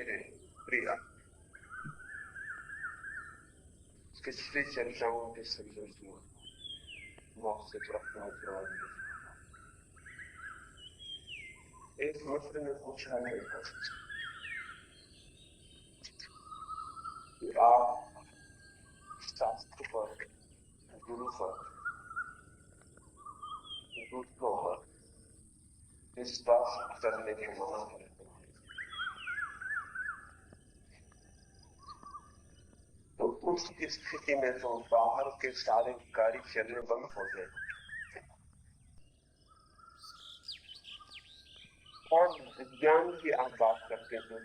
मेरे प्रिया, पिछली चर्चाओं के संदर्भ में मौत से प्रार्थना एक मित्र ने पूछा है कि आप शास्त्र पर, गुरु पर, दूसरों पर विश्वास करने के मना करते हैं, तो उस स्थिति में तो बाहर के सारे कार्य चलने बंद हो गए और विज्ञान की आप बात करते हैं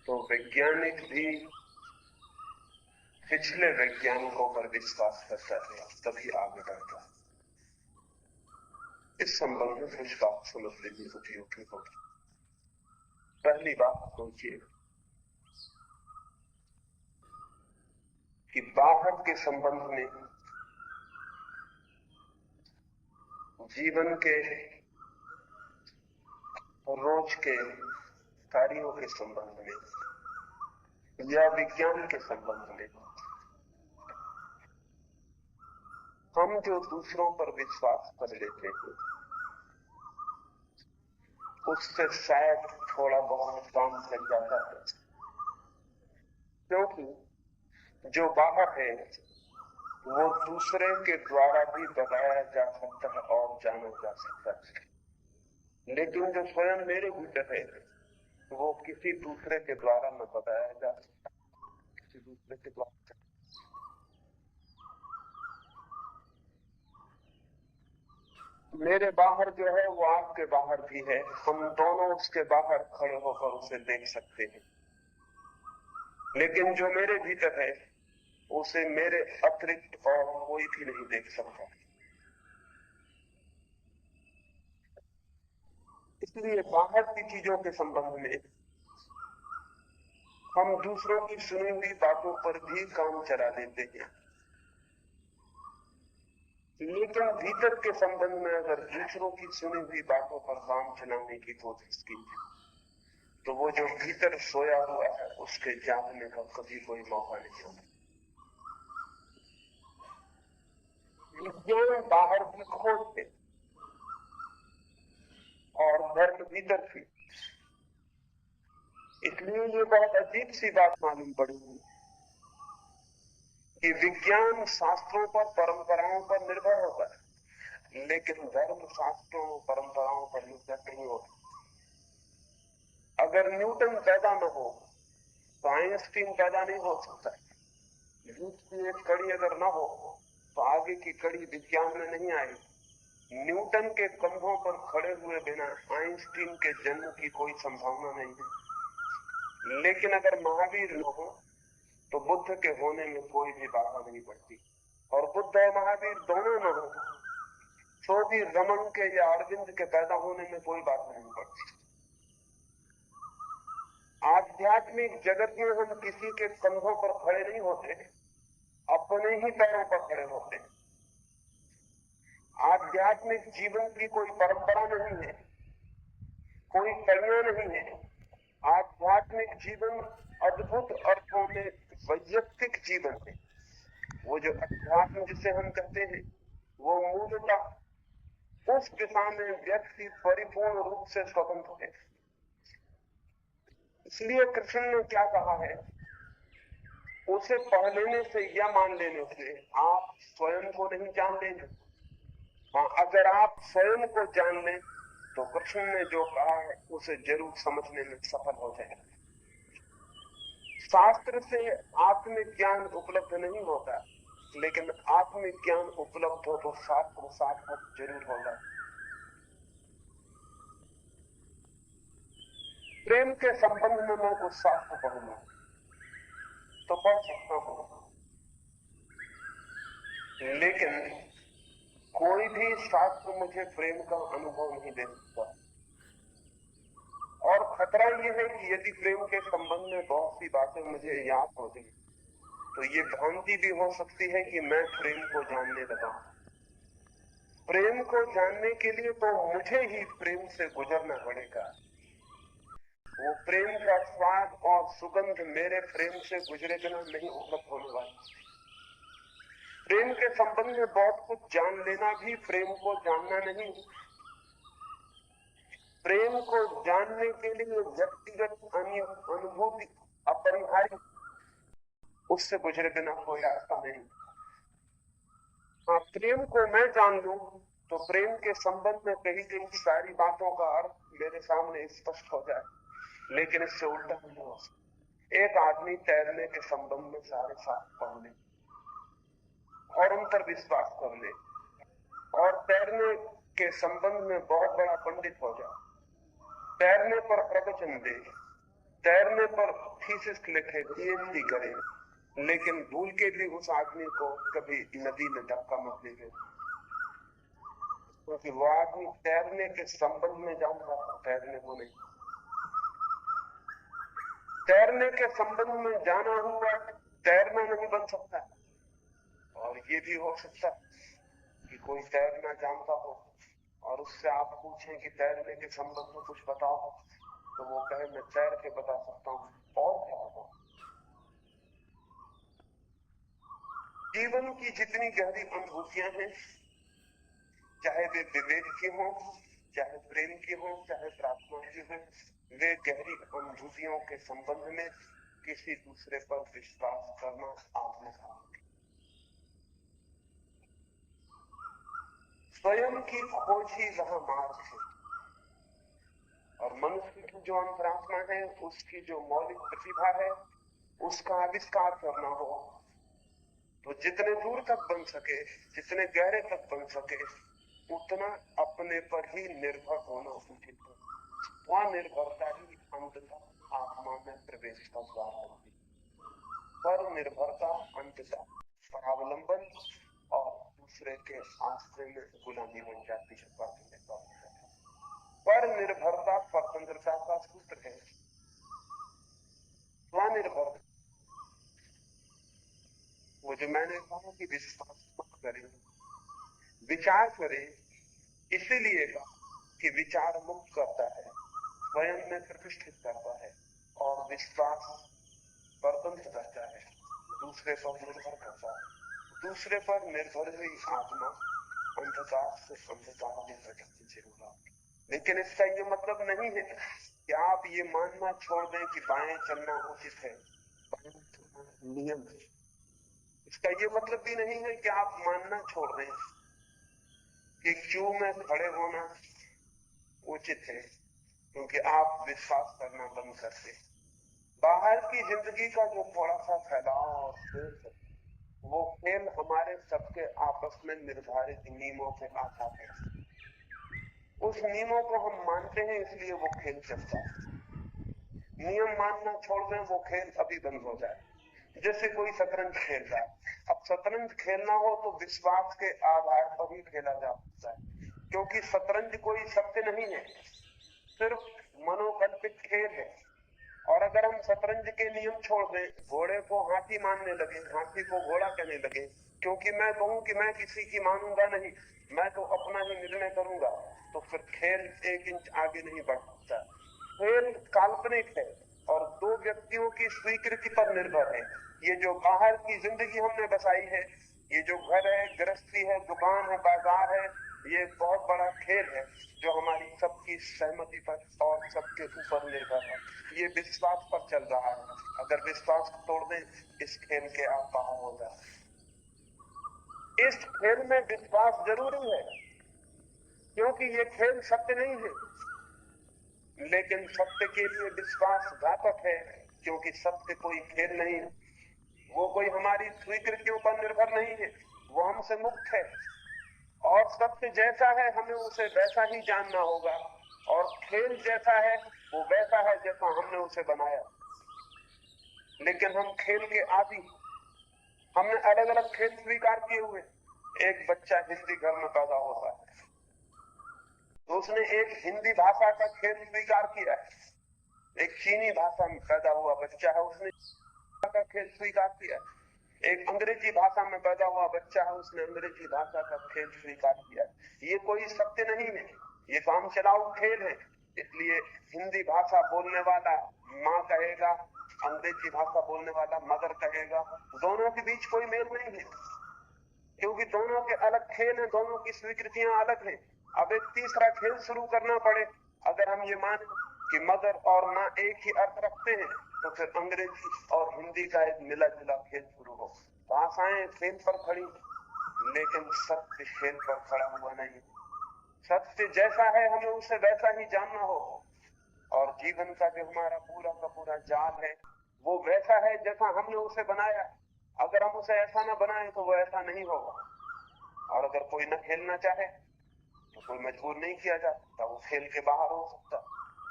तो वैज्ञानिक भी पिछले वैज्ञानिकों पर विश्वास करता है तभी आगे बढ़ता है। इस संबंध में कुछ बात समझ लेनी उपयोगी होगी। पहली बात सोचिए कि बाहर के संबंध में, जीवन के रोज के कार्यों के संबंध में या विज्ञान के संबंध में हम जो दूसरों पर विश्वास कर लेते हैं उससे शायद थोड़ा बहुत काम चल जाता है, क्योंकि जो बाहर है वो दूसरे के द्वारा भी बताया जा सकता है और जाना जा सकता है, लेकिन जो स्वयं मेरे भीतर है वो किसी दूसरे के द्वारा न बताया जा सकता, किसी दूसरे के द्वारा। मेरे बाहर जो है वो आपके बाहर भी है, हम दोनों उसके बाहर खड़े होकर उसे देख सकते हैं, लेकिन जो मेरे भीतर है उसे मेरे अतिरिक्त और कोई भी नहीं देख सकता। इसलिए बाहर की चीजों के संबंध में हम दूसरों की सुनी हुई बातों पर भी काम चला देते हैं, लेकिन भीतर के संबंध में अगर दूसरों की सुनी हुई बातों पर काम चलाने की कोशिश की तो वो जो भीतर सोया हुआ है उसके जागने का कभी कोई मौका नहीं होता। विज्ञान बाहर भी खोजते और धर्म भीतर भी। इसलिए ये बहुत अजीब सी बात मालूम पड़ी कि विज्ञान शास्त्रों पर, परंपराओं पर निर्भर होता है, लेकिन धर्म शास्त्रों परंपराओं पर निर्भर नहीं होता। अगर न्यूटन पैदा न हो तो आइंस्टीन पैदा नहीं हो सकता। बीच की एक कड़ी अगर न हो तो आगे की कड़ी विज्ञान में नहीं आएगी। न्यूटन के कंधों पर खड़े हुए बिना आइंस्टीन के जन्म की कोई संभावना नहीं है, लेकिन अगर महावीर न हो तो बुद्ध के होने में कोई भी बाधा नहीं पड़ती, और बुद्ध और महावीर दोनों न हो तो भी रमन के या अरविंद के पैदा होने में कोई बात नहीं पड़ती। आध्यात्मिक जगत में हम किसी के कंधों पर खड़े नहीं होते, अपने ही पैरों पर खड़े होते हैं। आध्यात्मिक जीवन की कोई परंपरा नहीं है, कोई कड़ियां नहीं है। आध्यात्मिक जीवन अद्भुत अर्थों में वैयक्तिक जीवन है। वो जो अध्यात्म जिसे हम कहते हैं वो मूलतः उस दिशा में व्यक्ति परिपूर्ण रूप से स्वतंत्र है। इसलिए कृष्ण ने क्या कहा है, उसे पढ़ लेने से या मान लेने से आप स्वयं को नहीं जान लेंगे। हाँ, अगर आप स्वयं को जान लें तो कृष्ण ने जो कहा है उसे जरूर समझने में सफल हो जाएगा। शास्त्र से आत्मिक ज्ञान उपलब्ध नहीं होता, लेकिन आत्मिक ज्ञान उपलब्ध हो तो शास्त्र सार्थक जरूर होगा। प्रेम के संबंध में मैं कुछ शास्त्र पढ़ूंगा तो पढ़ सकता हूं, लेकिन कोई भी शास्त्र मुझे प्रेम का अनुभव नहीं दे सकता। और खतरा यह है कि यदि प्रेम के संबंध में बहुत सी बातें मुझे याद हो गई तो ये भ्रांति भी हो सकती है कि मैं प्रेम को जानने लगा। प्रेम को जानने के लिए तो मुझे ही प्रेम से गुजरना पड़ेगा। वो प्रेम का स्वाद और सुगंध मेरे प्रेम से गुजरे बिना नहीं उपलब्ध होने वाली। प्रेम के संबंध में बहुत कुछ जान लेना भी प्रेम को जानना नहीं। प्रेम को जानने के लिए व्यक्तिगत अनुभूति अपरिहार्य, उससे गुजरे बिना कोई रास्ता नहीं। हाँ, प्रेम को मैं जान लूं तो प्रेम के संबंध में कही गई सारी बातों का अर्थ मेरे सामने स्पष्ट हो जाए, लेकिन इससे उल्टा नहीं हो सकता। एक आदमी तैरने के संबंध में सारे शास्त्र पढ़ ले और उन पर विश्वास कर ले और तैरने के संबंध में बहुत बड़ा पंडित हो जाए, तैरने पर प्रवचन दे, तैरने पर थीसिस लिखे, पीएचडी करे, लेकिन भूल के भी उस आदमी को कभी नदी में धक्का मत देंगे, क्योंकि वो आदमी तैरने के संबंध में जानता था, तैरने को नहीं। तैरने के संबंध में जाना हुआ तैरना नहीं बन सकता। और ये भी हो सकता कि कोई तैरना जानता हो और उससे आप पूछें कि तैरने के संबंध में कुछ बताओ, तो वो कहे मैं तैर के बता सकता हूं, और क्या बताऊं। जीवन की जितनी गहरी अनुभूतियां हैं, चाहे वे विवेक की हो, चाहे प्रेम की हो, चाहे प्रार्थना की हो, वे गहरी अनुभूतियों के संबंध में किसी दूसरे पर विश्वास करना आपने कहा। स्वयं की खोज ही वह मार्ग है, और मनुष्य की जो अंतरात्मा है, उसकी जो मौलिक प्रतिभा है, उसका आविष्कार करना हो तो जितने दूर तक बन सके, जितने गहरे तक बन सके, उतना अपने पर ही निर्भर होना उचित है। वह निर्भरता ही अंततः आत्मा में प्रवेश का द्वार होती है। पर निर्भरता अंततः परावलंबन और दूसरे के आश्रय में गुलामी बन जाती है। पर निर्भरता स्वतंत्रता का सूत्र है। स्वनिर्भर, वो जो मैंने कहा कि विश्वास मत करें, विचार करें, इसीलिए कि विचार मुक्त करता है, स्वयं में प्रतिष्ठित करता है, और विश्वास स्वतंत्र करता है, दूसरे पर निर्भर करता है। दूसरे पर निर्भर हुई आत्मा अंधकार से अंधकार में भटकती होगा। लेकिन इसका ये मतलब नहीं है कि आप ये मानना छोड़ दें कि बाएं चलना उचित है, बाएं चलना नियम है। इसका ये मतलब भी नहीं है कि आप मानना छोड़ दें कि क्यों में खड़े होना उचित है, क्योंकि आप विश्वास करना बंद करते। बाहर की जिंदगी का जो थोड़ा सा फैलाव और खेल है, वो खेल हमारे सबके आपस में निर्धारित नियमों के आधार है। उस नियमों को हम मानते हैं, इसलिए वो खेल चलता है। नियम मानना छोड़ दें, वो खेल अभी बंद हो जाए। जैसे कोई शतरंज खेल रहा है, अब शतरंज खेलना हो तो विश्वास के आधार पर ही खेला जा सकता है, क्योंकि शतरंज कोई सत्य नहीं है, सिर्फ मनोकल्पित खेल है। और अगर हम शतरंज के नियम छोड़ दें, घोड़े को हाथी मानने लगे, हाथी को घोड़ा कहने लगे, क्योंकि मैं कहूं कि मैं किसी की मानूंगा नहीं, मैं तो अपना ही निर्णय करूंगा, तो फिर खेल एक इंच आगे नहीं बढ़ सकता। खेल काल्पनिक है और दो व्यक्तियों की स्वीकृति पर निर्भर है। ये जो बाहर की जिंदगी हमने बसाई है, ये जो घर है, गृहस्थी है, दुकान है, बाजार है, ये बहुत बड़ा खेल है जो हमारी सबकी सहमति पर और सबके ऊपर निर्भर है। ये विश्वास पर चल रहा है। अगर विश्वास तोड़ दें, इस खेल के आप बाहर हो जाए। इस खेल में विश्वास जरूरी है, क्योंकि ये खेल सत्य नहीं है, लेकिन सत्य के लिए विश्वास घातक है, क्योंकि सत्य कोई खेल नहीं है, वो कोई हमारी स्वीकृतियों पर निर्भर नहीं है, वो हमसे मुक्त है। और सत्य जैसा है हमें उसे वैसा ही जानना होगा, और खेल जैसा है वो वैसा है जैसा हमने उसे बनाया। लेकिन हम खेल के आदी, हमने अलग अलग खेल स्वीकार किए हुए। एक बच्चा हिंदी घर में पैदा होता है तो उसने एक हिंदी भाषा का खेल स्वीकार किया है। एक चीनी भाषा में पैदा हुआ बच्चा है, उसने का खेल स्वीकार किया है। एक अंग्रेजी भाषा में पैदा हुआ बच्चा है, उसने अंग्रेजी भाषा का खेल स्वीकार किया है। ये कोई सत्य नहीं है, ये काम चलाऊ खेल है। इसलिए हिंदी भाषा बोलने वाला माँ कहेगा, अंग्रेजी भाषा बोलने वाला मदर कहेगा। दोनों के बीच कोई मेल नहीं है, क्योंकि दोनों के अलग खेल हैं, दोनों की स्वीकृतियां अलग हैं। अब एक तीसरा खेल शुरू करना पड़े। अगर हम ये माने कि मदर और माँ एक ही अर्थ रखते हैं, तो फिर अंग्रेजी और हिंदी का एक मिला जुला खेल शुरू हो। भाषाएं खेल पर खड़ी, लेकिन सत्य खेल पर खड़ा हुआ नहीं। सत्य जैसा है हमें उसे वैसा ही जानना हो, और जीवन का जो हमारा पूरा का पूरा जाल है वो वैसा है जैसा हमने उसे बनाया। अगर हम उसे ऐसा ना बनाए तो वो ऐसा नहीं होगा। और अगर कोई न खेलना चाहे तो कोई मजबूर नहीं किया जा सकता, वो खेल के बाहर हो सकता,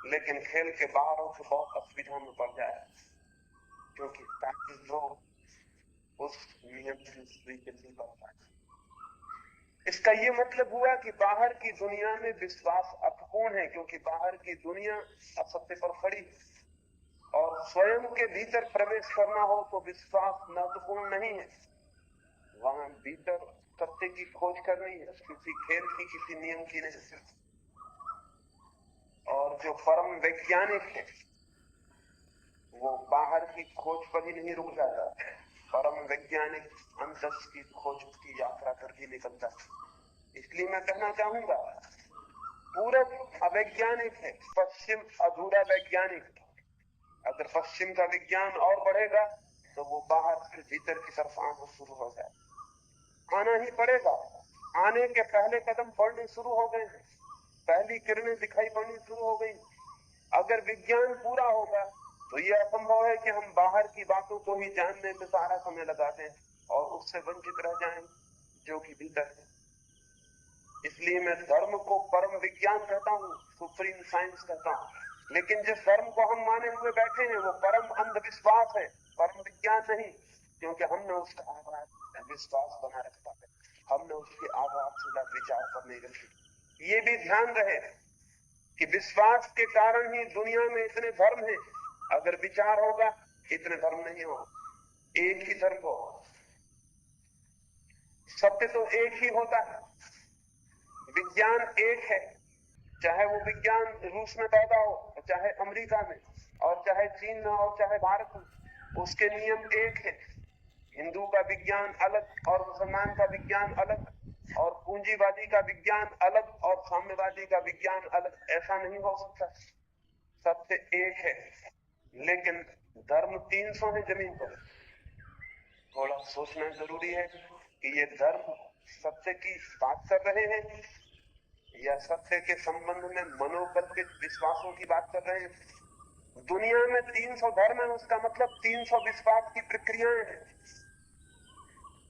लेकिन खेल के बाहर हो तो बहुत असुविधा में पड़ जाए, क्योंकि ताकि लोग उस नियम की स्वीकृति कर पाए। इसका ये मतलब हुआ कि बाहर की दुनिया में विश्वास अर्थपूर्ण है, क्योंकि बाहर की दुनिया असत्य पर खड़ी है, और स्वयं के भीतर प्रवेश करना हो तो विश्वास महत्वपूर्ण नहीं है। वहां भीतर सत्य की खोज करनी है, किसी खेल की, किसी नियम की नहीं। और जो परम वैज्ञानिक है वो बाहर की खोज पर ही नहीं रुक जाता। परम वैज्ञानिक अंतस की खोज की यात्रा कर ही निकलता है। इसलिए मैं कहना चाहूंगा, पूरब अवैज्ञानिक है, पश्चिम अधूरा वैज्ञानिक। अगर पश्चिम का विज्ञान और बढ़ेगा तो वो बाहर से भीतर की तरफ आना शुरू हो जाए। आना ही पड़ेगा। आने के पहले कदम पड़ने शुरू हो गए हैं, पहली किरणें दिखाई पड़नी शुरू हो गई। अगर विज्ञान पूरा होगा तो ये असंभव है कि हम बाहर की बातों को ही जानने में सारा समय लगा दें और उससे वंचित रह जाएं जो कि भीतर है। इसलिए मैं धर्म को परम विज्ञान कहता हूँ, सुप्रीम साइंस कहता हूँ। लेकिन जिस धर्म को हम माने हुए बैठे हैं वो परम अंधविश्वास है, परम विज्ञान नहीं, क्योंकि हमने उसका आधार विश्वास बना रखा है, हमने उसके आधारशिला विचार पर नहीं रखी। ये भी ध्यान रहे कि विश्वास के कारण ही दुनिया में इतने धर्म हैं। अगर विचार होगा इतने धर्म नहीं हो, एक ही धर्म हो। सत्य तो एक ही होता है, विज्ञान एक है, चाहे वो विज्ञान रूस में पैदा हो, चाहे अमेरिका में, और चाहे चीन में, और चाहे भारत में, उसके नियम एक है। हिंदू का विज्ञान अलग और मुसलमान का विज्ञान अलग, और पूंजीवादी का विज्ञान अलग और साम्यवादी का विज्ञान अलग, ऐसा नहीं हो सकता। सत्य एक है, लेकिन धर्म 300 है जमीन पर। थोड़ा सोचना जरूरी है कि ये धर्म सत्य की बात कर रहे हैं या सत्य के संबंध में मनोकल्पित विश्वासों की बात कर रहे हैं। दुनिया में 300 धर्म है, उसका मतलब 300 विश्वास की प्रक्रियाएं हैं।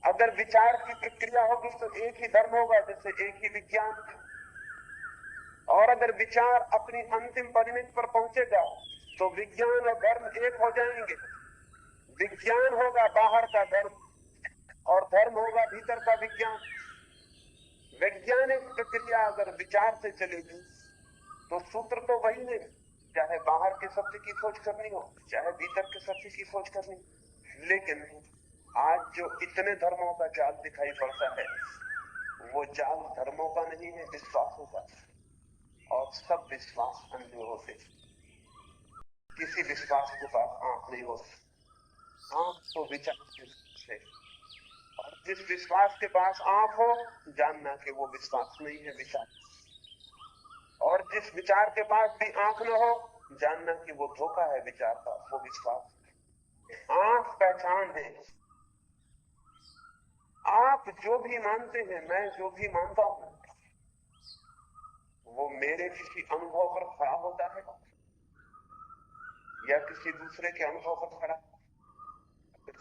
अगर विचार की प्रक्रिया होगी तो एक ही धर्म होगा, जैसे एक ही विज्ञान। और अगर विचार अपनी अंतिम परिणति पर पहुंचेगा तो विज्ञान और धर्म एक हो जाएंगे। विज्ञान होगा बाहर का धर्म और धर्म होगा भीतर का विज्ञान। वैज्ञानिक प्रक्रिया अगर विचार से चलेगी तो सूत्र तो वही है, चाहे बाहर के सत्य की खोज करनी हो, चाहे भीतर के सत्य की खोज करनी हो। लेकिन आज जो इतने धर्मों का जाल दिखाई पड़ता है वो जाल धर्मों का नहीं है, विश्वासों का। और सब विश्वास अंधे होते, किसी विश्वास के पास आंख नहीं होती। आंख तो विचार से, और जिस विश्वास के पास आंख हो जानना कि वो विश्वास नहीं है, विचार। और जिस विचार के पास भी आंख न हो जानना कि वो धोखा है विचार का, वो विश्वास। आंख पहचान है। आप जो भी मानते हैं, मैं जो भी मानता हूं, वो मेरे किसी अनुभव पर खड़ा होता है या किसी दूसरे के अनुभव पर खड़ा।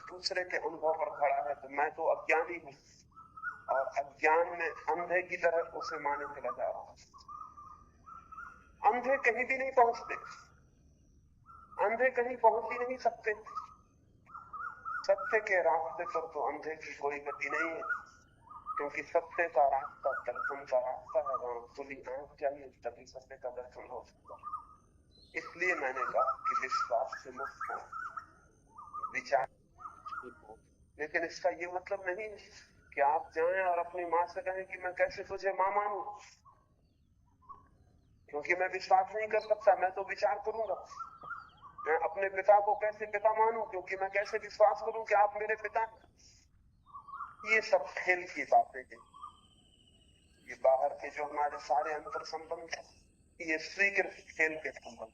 दूसरे के अनुभव पर खड़ा है तो मैं तो अज्ञानी हूं, और अज्ञान में अंधे की तरह उसे माने चला जा रहा हूं। अंधे कहीं भी नहीं पहुंचते, अंधे कहीं पहुंच ही नहीं सकते। सत्य के रास्ते पर तो अंधे की कोई गति नहीं है, क्योंकि सत्य का रास्ता दर्शन का रास्ता है। वहां खुली आंख चाहिए तभी सत्य का दर्शन हो सकता है। इसलिए मैंने कहा कि विश्वास से मुक्त हो, विचार हो। लेकिन इसका ये मतलब नहीं कि आप जाएं और अपनी मां से कहें कि मैं कैसे तुझे मां मानूं। क्योंकि मैं विश्वास नहीं कर सकता, मैं तो विचार करूंगा। मैं अपने पिता को कैसे पिता मानूं, क्योंकि मैं कैसे विश्वास करूं कि आप मेरे पिता हैं। ये सब खेल की बातें हैं। ये बाहर के जो हमारे सारे अंतर संबंध हैं, ये स्वीकृत खेल के संबंध।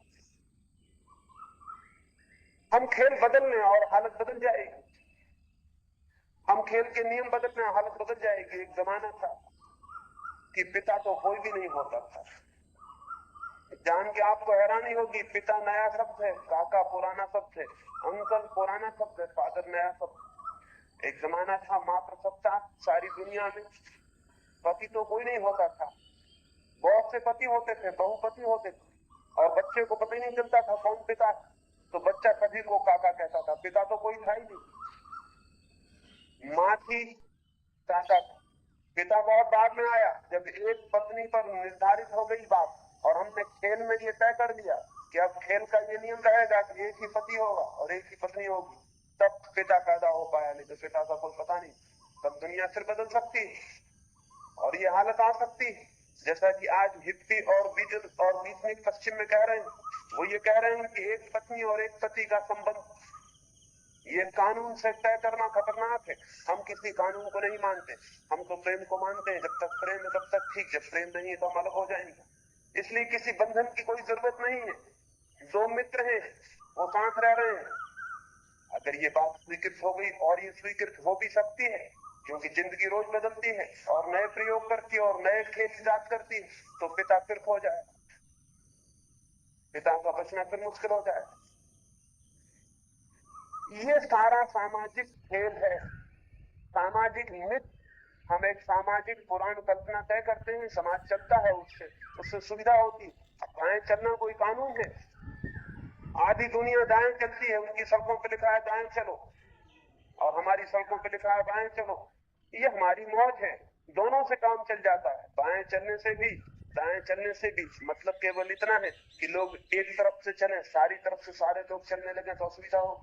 हम खेल बदल लें और हालत बदल जाएगी। हम खेल के नियम बदल लें, हालत बदल जाएगी। एक जमाना था कि पिता तो कोई भी नहीं होता था। जान के आपको हैरानी होगी, पिता नया शब्द है, काका पुराना शब्द है, अंकल पुराना शब्द है, फादर नया शब्द। एक जमाना था मातृसत्ता सारी दुनिया में, पति तो कोई नहीं होता था। बहुत से पति होते थे, बहुपति होते थे, और बच्चे को पता ही नहीं चलता था कौन पिता है। तो बच्चा सभी को काका कहता था, पिता तो कोई था ही नहीं। माँ थी, काका था। पिता बहुत बाद में आया, जब एक पत्नी पर निर्धारित हो गई बात और हमने खेल में ये तय कर दिया कि अब खेल का ये नियम रहेगा कि एक ही पति होगा और एक ही पत्नी होगी, तब पिता पैदा हो पाया। नहीं तो पिता का कोई पता नहीं। तब दुनिया फिर बदल सकती है और ये हालत आ सकती है जैसा कि आज हिप्पी और बीजनिक पश्चिम में कह रहे हैं। वो ये कह रहे हैं कि एक पत्नी और एक पति का संबंध ये कानून से तय करना खतरनाक है। हम किसी कानून को नहीं मानते, हम तो प्रेम को मानते हैं। जब तक प्रेम है तब तक ठीक, जब प्रेम नहीं है तो हम अलग हो जाएंगे। इसलिए किसी बंधन की कोई जरूरत नहीं है। दो मित्र हैं, वो साथ रह रहे हैं। अगर ये बात स्वीकृत हो गई, और ये स्वीकृत हो भी सकती है क्योंकि जिंदगी रोज बदलती है और नए प्रयोग करती है और नए खेल ईजाद करती है, तो पिता फिर खो जाए, पिता का बचना फिर मुश्किल हो जाए। ये सारा सामाजिक खेल है, सामाजिक मिथ। हम एक सामाजिक पुराण कल्पना तय करते हैं, समाज चलता है, उससे सुविधा होती है। दाएं चलना कोई कानून है? आधी दुनिया दाएं चलती है, उनकी सड़कों पर लिखा है दाएं चलो, और हमारी सड़कों पर लिखा है बाएं चलो। ये हमारी मौज है, दोनों से काम चल जाता है। बाएं चलने से भी दाएं चलने से भी मतलब केवल इतना है कि लोग एक तरफ से चले, सारी तरफ से सारे लोग चलने लगे तो असुविधा हो।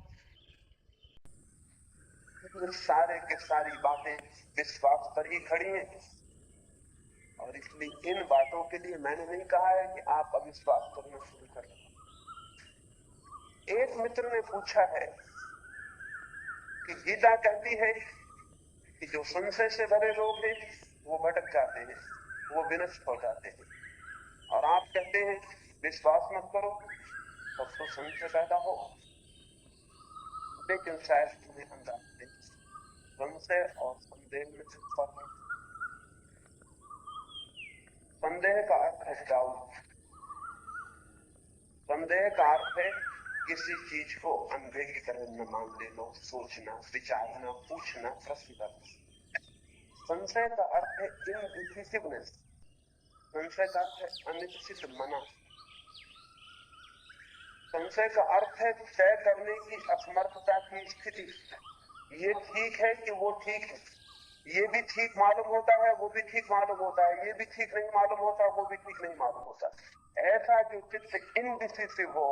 सारे के सारी बातें विश्वास पर ही खड़ी हैं, और इसलिए इन बातों के लिए मैंने नहीं कहा है कि आप अविश्वास करना शुरू कर दें। एक मित्र ने पूछा है कि गीता कहती है कि जो संशय से भरे लोग हैं वो भटक जाते हैं, वो विनष्ट हो जाते हैं, और आप कहते हैं विश्वास मत करो, तब तो संशय पैदा हो। लेकिन शायद तुम्हें अंदाज नहीं, संशय और संदेह में फर्क है। संदेह का अर्थ है डाउट। संदेह का अर्थ है किसी चीज को अंधे की तरह न मान लेना, सोचना, विचारना, पूछना, प्रश्न करना। संशय का अर्थ है इनडिसिसिवनेस। संशय का अर्थ है अनिश्चित मना। संशय का अर्थ है तय करने की असमर्थता की स्थिति। ये ठीक है कि वो ठीक है, ये भी ठीक मालूम होता है, वो भी ठीक मालूम होता है, ये भी ठीक नहीं मालूम होता, वो भी ठीक नहीं मालूम होता। ऐसा जो चित्त इनडिसिसिव हो,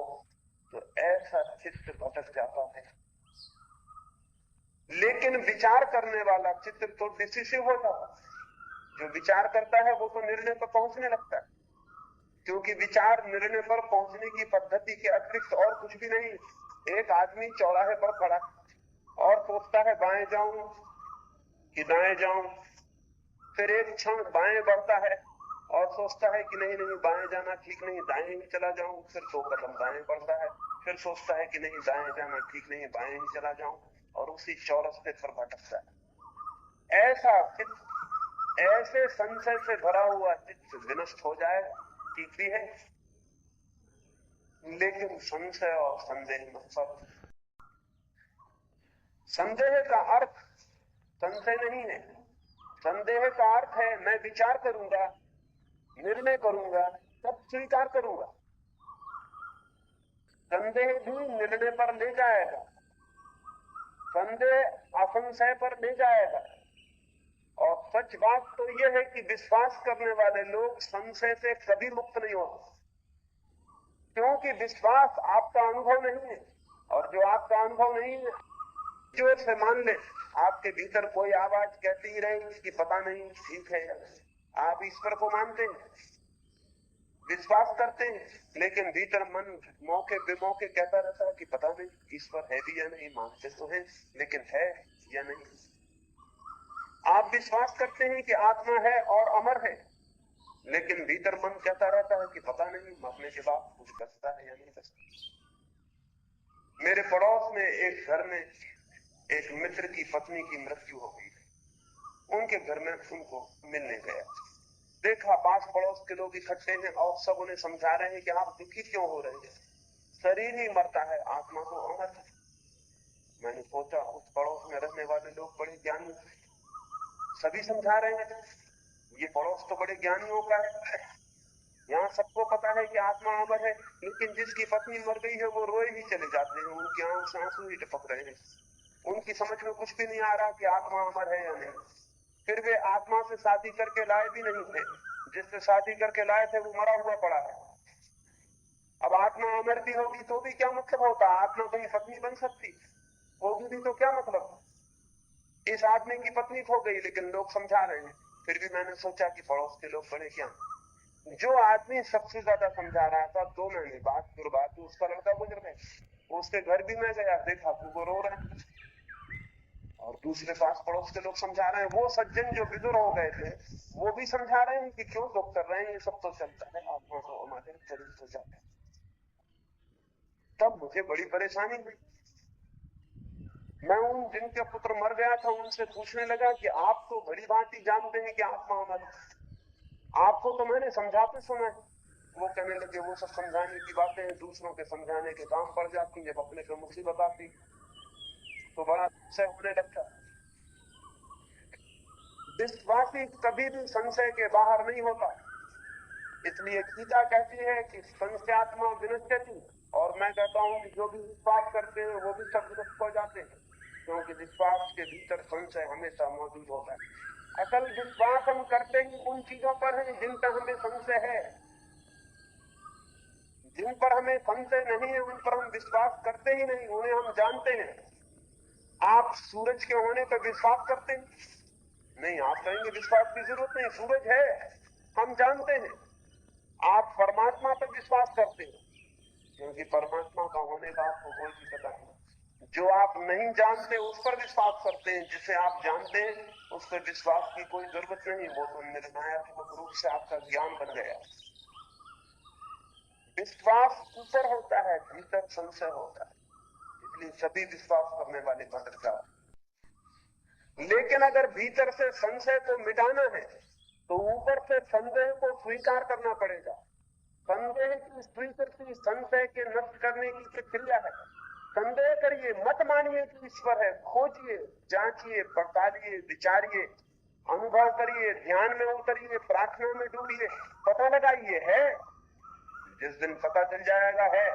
तो ऐसा चित्त भटक जाता है। लेकिन विचार करने वाला चित्त तो डिसिसिव हो जाता है। जो विचार करता है वो तो निर्णय पर पहुंचने लगता है, क्योंकि विचार निर्णय पर पहुंचने की पद्धति के अतिरिक्त और कुछ भी नहीं। एक आदमी चौराहे पर खड़ा और सोचता है बाएं जाऊं कि दाएं जाऊं, फिर एक क्षण बाएं बढ़ता है और सोचता है कि नहीं नहीं बाएं जाना ठीक नहीं, दाएं ही चला जाऊं। फिर 2 कदम दाएं बढ़ता है, फिर सोचता है कि नहीं दाएं जाना ठीक नहीं, बाएं ही चला जाऊं, और उसी चौरस्ते पर भटकता है। ऐसा चित्त, ऐसे संशय से भरा हुआ चित्त विनष्ट हो जाए, ठीक भी है। लेकिन संशय और संदेह में फर्क। संदेह का अर्थ संशय नहीं है। संदेह का अर्थ है मैं विचार करूंगा, निर्णय करूंगा, तब स्वीकार करूंगा। संदेह भी निर्णय पर ले जाएगा, संदेह असंशय पर ले जाएगा। और सच बात तो यह है कि विश्वास करने वाले लोग संशय से कभी मुक्त नहीं होते, क्योंकि विश्वास आपका अनुभव नहीं है, और जो आपका अनुभव नहीं है, जो से मान ले आपके भीतर कोई आवाज कहती ही रहेगी कि पता नहीं ठीक है। आप ईश्वर को मानते हैं, विश्वास करते हैं, लेकिन भीतर मन मौके बेमौके कहता रहता है कि पता नहीं ईश्वर है भी या नहीं, मानते तो हैं लेकिन है या नहीं। आप विश्वास करते हैं कि आत्मा है और अमर है, लेकिन भीतर मन कहता रहता है कि पता नहीं मरने के बाद कुछ बचता है या नहीं बचता। मेरे पड़ोस में एक घर में एक मित्र की पत्नी की मृत्यु हो गई। उनके घर में उनको मिलने गया, देखा पास पड़ोस के लोग इकट्ठे हैं और सब उन्हें समझा रहे हैं कि आप दुखी क्यों हो रहे हैं, शरीर ही मरता है, आत्मा तो अमर है। मैंने सोचा उस पड़ोस में रहने वाले लोग बड़े ज्ञानी, सभी समझा रहे हैं, ये पड़ोस तो बड़े ज्ञानियों का है, यहाँ सबको पता है कि आत्मा अमर है, लेकिन जिसकी पत्नी मर गई है वो रोए ही चले जाते हैं, उनकी आंखों से आंसू ही टपक रहे हैं, उनकी समझ में कुछ भी नहीं आ रहा कि आत्मा अमर है या नहीं। फिर वे आत्मा से शादी करके लाए भी नहीं थे, जिससे शादी करके लाए थे वो मरा हुआ पड़ा है। अब आत्मा अमर भी होगी तो भी क्या मतलब होता, आत्मा कहीं पत्नी बन सकती होगी भी तो क्या मतलब। इस आदमी की पत्नी खो गई लेकिन लोग समझा रहे हैं। फिर भी मैंने सोचा कि पड़ोस के लोग बड़े क्या, जो आदमी सबसे ज्यादा समझा रहा था 2 महीने बाद फिर बात उसका लड़का गुजर गया, उसके घर भी मैं गया, देखा वो रो रहे हैं और दूसरे पास पड़ोस के लोग समझा रहे हैं। वो सज्जन जो विदुर हो गए थे वो भी समझा रहे हैं कि क्यों दुख कर रहे हैं, ये सब तो चलता है, आत्मा तो हमारे शरीर तो जाता है। तब मुझे बड़ी परेशानी हुई। मैं उन जिनके पुत्र मर गया था उनसे पूछने लगा कि आप तो बड़ी भांति जानते हैं कि आत्मा हमारी, आपको तो मैंने समझाते सुना है। वो कहने लगे वो सब समझाने की बातें हैं, दूसरों के समझाने के काम पड़ जाती, जब अपने को मुसीबत आती तो बड़ा संशय होने लगता। विश्वासी कभी भी संशय के बाहर नहीं होता, इसलिए गीता कहती है कि संशयात्मा विनश्यति, और मैं कहता हूं कि जो भी विश्वास करते हैं वो भी सब विनष्ट हो जाते हैं, क्योंकि विश्वास के भीतर संशय हमेशा मौजूद होता है। असल विश्वास हम करते ही उन चीजों पर है जिन पर हमें संशय है, जिन पर हमें संशय नहीं है उन पर हम विश्वास करते ही नहीं, उन्हें हम जानते हैं। आप सूरज के होने पर विश्वास करते हैं नहीं, आप कहेंगे विश्वास की जरूरत नहीं, सूरज है, हम जानते हैं। आप परमात्मा पर विश्वास करते हैं क्योंकि परमात्मा का होने का आपको कोई भी पता नहीं। जो आप नहीं जानते उस पर विश्वास करते हैं, जिसे आप जानते हैं उस पर विश्वास की कोई जरूरत नहीं, वो तो निर्णयात्मक रूप से आपका ज्ञान बन गया। विश्वास ऊपर होता है, भीतर संशय होता है, इसलिए सभी विश्वास करने वाले भटकता। लेकिन अगर भीतर से संशय को मिटाना है तो ऊपर से संदेह को स्वीकार करना पड़ेगा। संदेह की स्वीकृति संशय के नष्ट करने की प्रक्रिया है। संदेह करिए, मत मानिए कि ईश्वर है, खोजिए, जांचिए, पड़तालिए, विचारिए, अनुभव करिए, ध्यान में उतरिए, प्रार्थना में डूबिए, पता लगाइए है। जिस दिन पता चल जाएगा है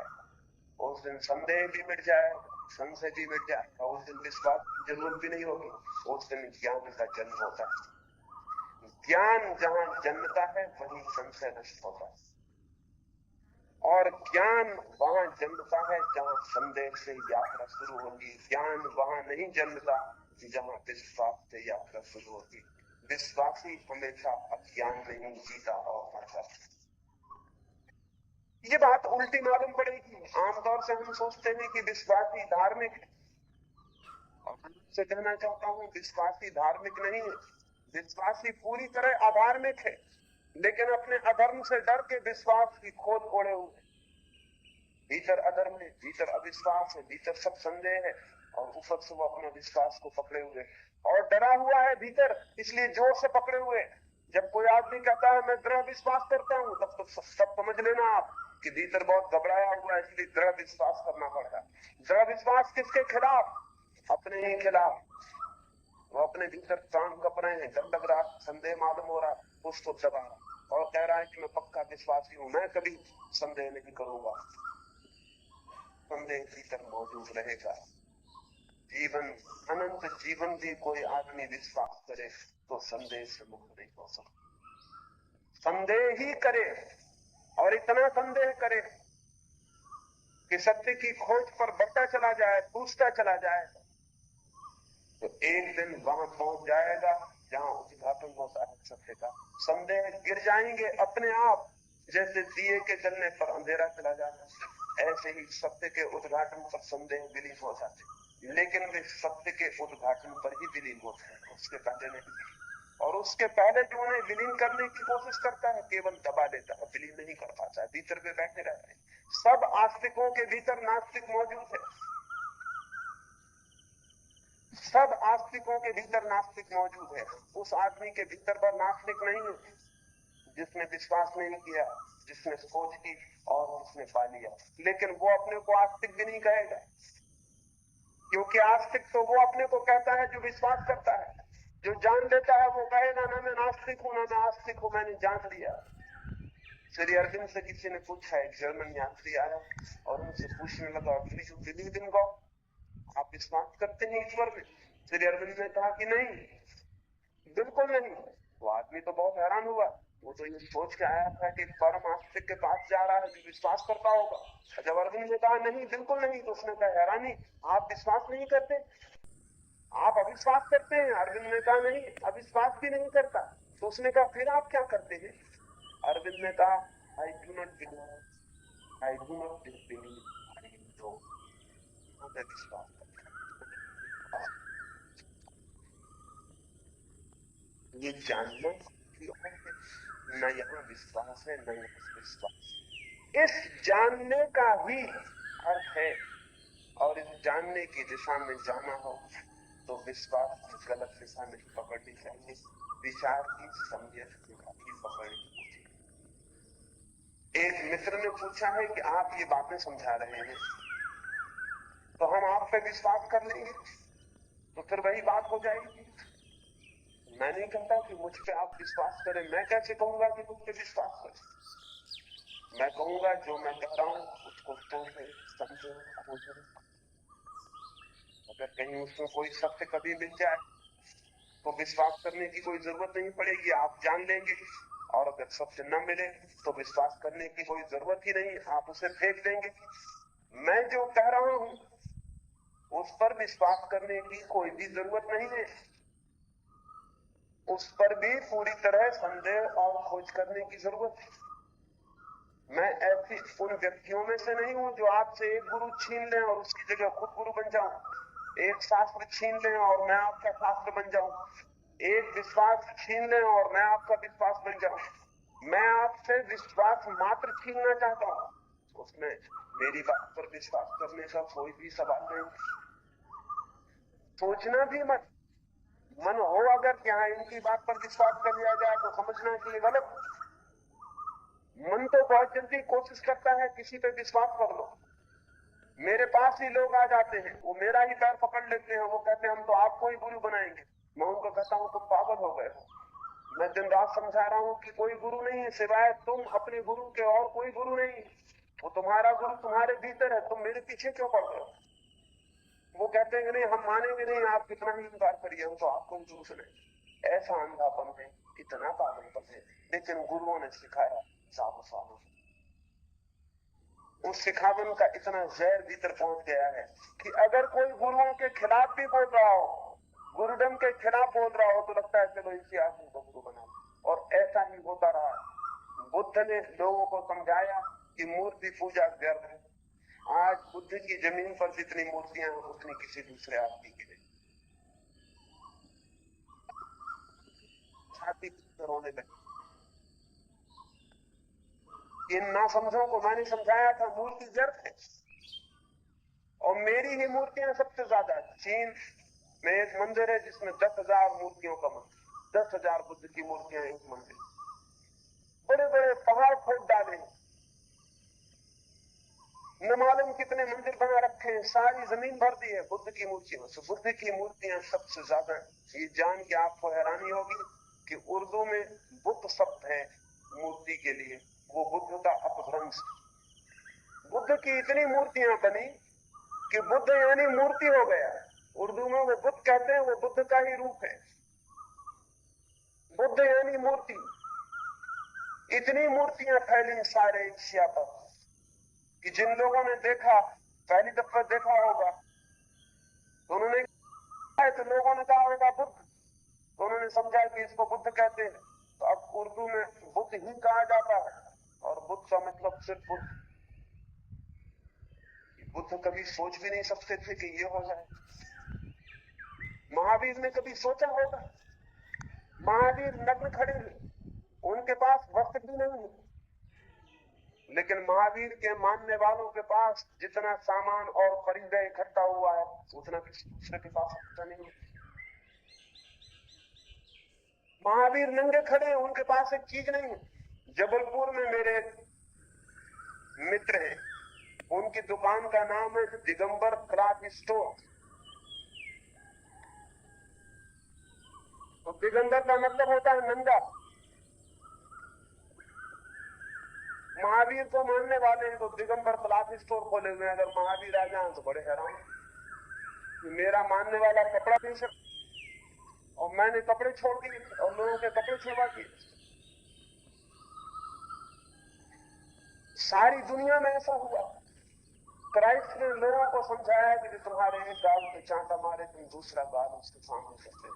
उस दिन संदेह भी मिट जाएगा, संशय भी मिट जाएगा, उस दिन विश्वास की जरूरत भी नहीं होगी, उस दिन ज्ञान का जन्म होता है। ज्ञान जहां जन्मता है वहीं संशय नष्ट होता है, और ज्ञान वहां जन्मता है जहां संदेह से यात्रा शुरू होगी। ज्ञान वहां नहीं जन्मता जहां विश्वास से यात्रा शुरू होगी। विश्वासी हमेशा अज्ञान में ही जीता और मरता। ये बात उल्टी मालूम पड़ेगी। आमतौर से हम सोचते हैं कि विश्वासी धार्मिक है, और मैं आपसे कहना चाहता हूं विश्वासी धार्मिक नहीं है। विश्वासी पूरी तरह अधार्मिक है, लेकिन अपने अधर्म से डर के विश्वास की खोज ओढ़े हुए। भीतर अधर्म है, भीतर अविश्वास है, भीतर सब संदेह है, और ऊपर से वो अपने विश्वास को पकड़े हुए और डरा हुआ है भीतर, इसलिए जोर से पकड़े हुए। जब कोई आदमी कहता है मैं दृढ़ विश्वास करता हूं, तब तो सब समझ लेना आप कि भीतर बहुत घबराया हुआ है, इसलिए दृढ़ विश्वास करना पड़ रहा है। दृढ़ विश्वास किसके खिलाफ? अपने ही खिलाफ। वो अपने भीतर प्राण कप रहे हैं, डर लग रहा, संदेह मालूम हो रहा, उसको दबा और कह रहा है कि मैं पक्का विश्वासी हूं, मैं कभी संदेह नहीं करूंगा। संदेह भीतर मौजूद रहेगा। जीवन अनंत जीवन भी कोई आदमी विश्वास करे तो संदेह से मुक्त नहीं हो सकता। संदेह ही करे, और इतना संदेह करे कि सत्य की खोज पर बढ़ता चला जाए, पूछता चला जाए, तो एक दिन वहां पहुंच जाएगा जहां उद्घाटन होता है सत्य का। संदेह गिर जाएंगे अपने आप, जैसे दिए के जलने पर अंधेरा चला जाता, ऐसे ही सत्य के उद्घाटन पर संदेह विलीन हो जाते, लेकिन वे सत्य के उद्घाटन पर ही विलीन होते हैं, उसके पहले नहीं। और उसके पहले जो उन्हें विलीन करने की कोशिश करता है केवल दबा देता है, विलीन नहीं कर पाता है, भीतर में बैठे रहते हैं। सब आस्तिकों के भीतर नास्तिक मौजूद है, सब आस्तिकों के भीतर नास्तिक मौजूद है। उस आदमी के भीतर पर नास्तिक नहीं है जिसने विश्वास नहीं किया, जिसने सोच की और जिसने पा लिया, लेकिन वो अपने को आस्तिक भी नहीं कहेगा, क्योंकि आस्तिक तो वो अपने को कहता है जो विश्वास करता है। जो जान लेता है वो कहेगा ना मैं नास्तिक हूं, ना मैं आस्तिक हूं, मैंने जान लिया। श्री अरविंद से किसी ने पूछा, एक जर्मन यात्री आया और उनसे पूछने लगा, आप विश्वास करते हैं ईश्वर में? श्री अरविंद ने कहा कि नहीं, बिल्कुल नहीं। वो आदमी तो बहुत हैरान हुआ, वो तो ये सोच के आया था कि परम आस्तिक के पास जा रहा है जो विश्वास करता होगा। जब अरविंद ने कहा नहीं, बिल्कुल नहीं, तो उसने कहा हैरानी, आप विश्वास नहीं करते, आप अविश्वास करते हैं? अरविंद ने कहा नहीं, अविश्वास भी नहीं करता। तो उसने कहा फिर आप क्या करते हैं? अरविंद ने कहा I do not believe, I do not believe, I know, मैं विश्वास करता। ये जानना न यहाँ विश्वास है न यहाँ विश्वास, इस जानने का ही अर्थ है। और इस जानने की दिशा में जाना हो तो विश्वास की गलत दिशा नहीं पकड़नी चाहिए, विचार की सम्यक दिशा ही पकड़नी चाहिए। एक मित्र ने पूछा है कि आप ये बातें समझा रहे हैं तो हम आप पे विश्वास कर लेंगे, तो फिर वही बात हो जाएगी। मैं नहीं कहता कि मुझ पे आप विश्वास करें, मैं कैसे कहूंगा कि मुझ पे विश्वास करें? मैं कहूंगा जो मैं कह रहा हूं उसको समझो, खोजो। अगर कहीं उसमें कोई सत्य कभी मिल जाए तो विश्वास करने की कोई जरूरत नहीं पड़ेगी, आप जान लेंगे। और अगर सत्य न मिले तो विश्वास करने की कोई जरूरत ही नहीं, आप उसे फेंक देंगे। मैं जो कह रहा हूं उस पर विश्वास करने की कोई भी जरूरत नहीं है, उस पर भी पूरी तरह संदेह और खोज करने की जरूरत है। मैं ऐसी उन व्यक्तियों में से नहीं हूं जो आपसे एक गुरु छीन लें और उसकी जगह खुद गुरु बन जाऊं, एक शास्त्र छीन लें और मैं आपका शास्त्र बन जाऊं, एक विश्वास छीन लें और मैं आपका विश्वास बन जाऊं। मैं आपसे विश्वास मात्र छीनना चाहता हूं, उसमें मेरी बात पर विश्वास करने का कोई भी सवाल नहीं। सोचना भी मत, मन हो अगर कि हाँ इनकी बात पर विश्वास कर लिया जाए तो समझना कि ये गलत। मन तो बहुत जल्दी कोशिश करता है किसी पे विश्वास कर लो। मेरे पास ही लोग आ जाते हैं, वो मेरा ही पैर पकड़ लेते हैं, वो कहते हैं हम तो आपको ही गुरु बनाएंगे। मैं उनको कहता हूं तुम पागल हो गए हो। मैं दिन रात समझा रहा हूं कि कोई गुरु नहीं है सिवाय तुम अपने गुरु के, और कोई गुरु नहीं है। वो तुम्हारा गुरु तुम्हारे भीतर है, तुम मेरे पीछे क्यों पड़ रहे हो? वो कहते हैं नहीं हम मानेंगे नहीं, आप कितना ही इनकार करिए, हम तो आपको गुरु सुने। ऐसा अंधापन है, इतना पागलपन है, लेकिन गुरुओं ने सिखाया सालों सालों। उस सिखावन का इतना जहर भीतर पहुंच गया है कि अगर कोई गुरुओं के खिलाफ भी बोल रहा हो, गुरुडम के खिलाफ बोल रहा हो, तो लगता है चलो इसी आदमी को गुरु बना। और ऐसा ही होता रहा। बुद्ध ने लोगों को समझाया कि मूर्ति पूजा व्यर्थ है। आज बुद्ध की जमीन पर जितनी मूर्तियां हैं उतनी किसी दूसरे आदमी की नहीं। छाती रोने लगी। इन नासमझों को मैंने समझाया था मूर्ति व्यर्थ है, और मेरी ही मूर्तियां सबसे ज्यादा। चीन में एक मंदिर है जिसमें 10,000 मूर्तियों का मंदिर, 10,000 बुद्ध की मूर्तियां एक मंदिर, बड़े बड़े पहाड़ खोद डाले, न मालूम कितने मंदिर बना रखे हैं, सारी जमीन भर दी है बुद्ध की मूर्तियों से। बुद्ध की मूर्तियां सबसे ज्यादा। ये जान के आपको हैरानी होगी कि उर्दू में बुद्ध शब्द है मूर्ति के लिए, वो बुद्ध का अपभ्रंश। बुद्ध की इतनी मूर्तियां बनी कि बुद्ध यानी मूर्ति हो गया। उर्दू में वो बुद्ध कहते हैं, वो बुद्ध का ही रूप है। बुद्ध यानी मूर्ति। इतनी मूर्तियां फैली सारे एशिया पर कि जिन लोगों ने देखा, पहली दफा देखा होगा तो उन्होंने तो लोगों ने कहा होगा बुद्ध, तो उन्होंने समझा कि इसको बुद्ध कहते हैं। तो अब उर्दू में बुद्ध ही कहा जाता है और बुद्ध का मतलब सिर्फ बुद्ध। बुद्ध कभी सोच भी नहीं सकते थे कि ये हो जाए। महावीर ने कभी सोचा होगा? महावीर नग्न खड़े हैं, उनके पास वस्त्र भी नहीं है, लेकिन महावीर के मानने वालों के पास जितना सामान और परिव्यय इकट्ठा हुआ है उतना किसी दूसरे के पास इकट्ठा नहीं है। महावीर नंगे खड़े हैं, उनके पास एक चीज नहीं है। जबलपुर में मेरे मित्र हैं, उनकी दुकान का नाम है दिगंबर क्लॉथ स्टोर। तो दिगंबर का मतलब होता है नंगा। महावीर को मानने वाले हैं तो दिगंबर क्लॉथ स्टोर खोले हुए। अगर महावीर आ जाए तो बड़े हैरान, मेरा मानने वाला कपड़ा बेच और मैंने कपड़े छोड़ दिए और लोगों के कपड़े छुड़वा दिए। सारी दुनिया में ऐसा हुआ। क्राइस्ट ने लोगों को समझाया कि तुम्हारे एक गाल पे चांटा मारे तुम दूसरा गाल उसके सामने करते हो।